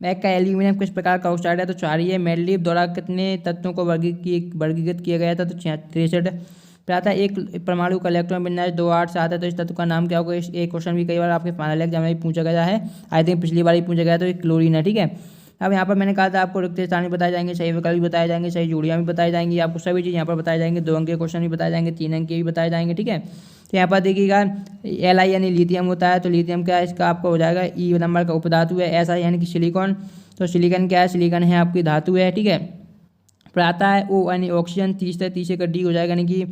मैक का एल्यूमिनियम किस प्रकार का ऑक्साइड है? तो 4 ही है। मेंडलीव द्वारा कितने तत्वों को वर्गीकृत किया गया था? तो 63। प्रातः एक परमाणु का इलेक्ट्रॉन विन्यास 2, 8, 7 है, तो इस तत्व का नाम क्या होगा? एक क्वेश्चन भी कई बार आपके फाइनल एग्जाम में पूछा गया है, आई थिंक पिछली बार ही पूछा गया, तो एक क्लोरीन है, ठीक है। अब यहाँ पर मैंने कहा था आपको रिक्त स्थान भी बताए जाएंगे, सही विकल्प भी बताए जाएंगे, सही जोड़ियाँ भी बताई जाएंगी, आपको सभी चीज़ यहाँ पर बताई जाएंगे। 2 अंक के क्वेश्चन भी बताए जाएंगे, 3 अंक के भी बताए जाएंगे, ठीक है। तो यहाँ पर देखिएगा Li यानी लिथियम होता है, तो लिथियम क्या है? इसका आपका हो जाएगा ई नंबर का उपधातु है। Si यानी कि सिलिकॉन, तो सिलिकॉन क्या है? सिलिकॉन है आपकी धातु है, ठीक है। फिर आता है O यानी ऑक्सीजन, 30 का D हो जाएगा यानी कि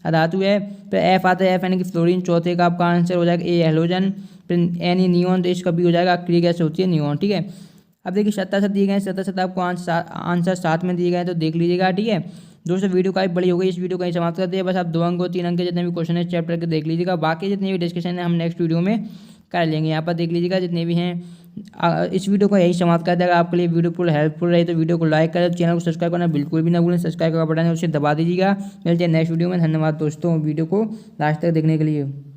धातु है। फिर F आता है, F यानी कि फ्लोरीन, चौथे का आपका आंसर हो जाएगा A हेलोजन। फिर N नियॉन, तो इसका भी हो जाएगा अक्रिय गैस होती है नियॉन, ठीक है। अब देखिए 17 दिए गए हैं, 17 आपको आंसर 7 में दिए गए हैं, तो देख लीजिएगा, ठीक है। दोस्तों वीडियो काफ़ी बड़ी हो गई, इस वीडियो को ही समाप्त करते हैं। बस आप 2 अंक और 3 अंक के जितने भी क्वेश्चन है चैप्टर के देख लीजिएगा, बाकी जितने भी डिस्कशन है हम नेक्स्ट वीडियो में कर लेंगे। यहाँ पर देख लीजिएगा जितने भी हैं। इस वीडियो को यही समाप्त कर देगा। आपके लिए वीडियो पूरा हेल्पफुल रही तो वीडियो को लाइक करें, चैनल को सब्सक्राइब करना बिल्कुल भी ना भूलें। सब्सक्राइब का बटन है उसे दबा दीजिएगा। मिलते हैं नेक्स्ट वीडियो में। धन्यवाद दोस्तों वीडियो को लास्ट तक देखने के लिए।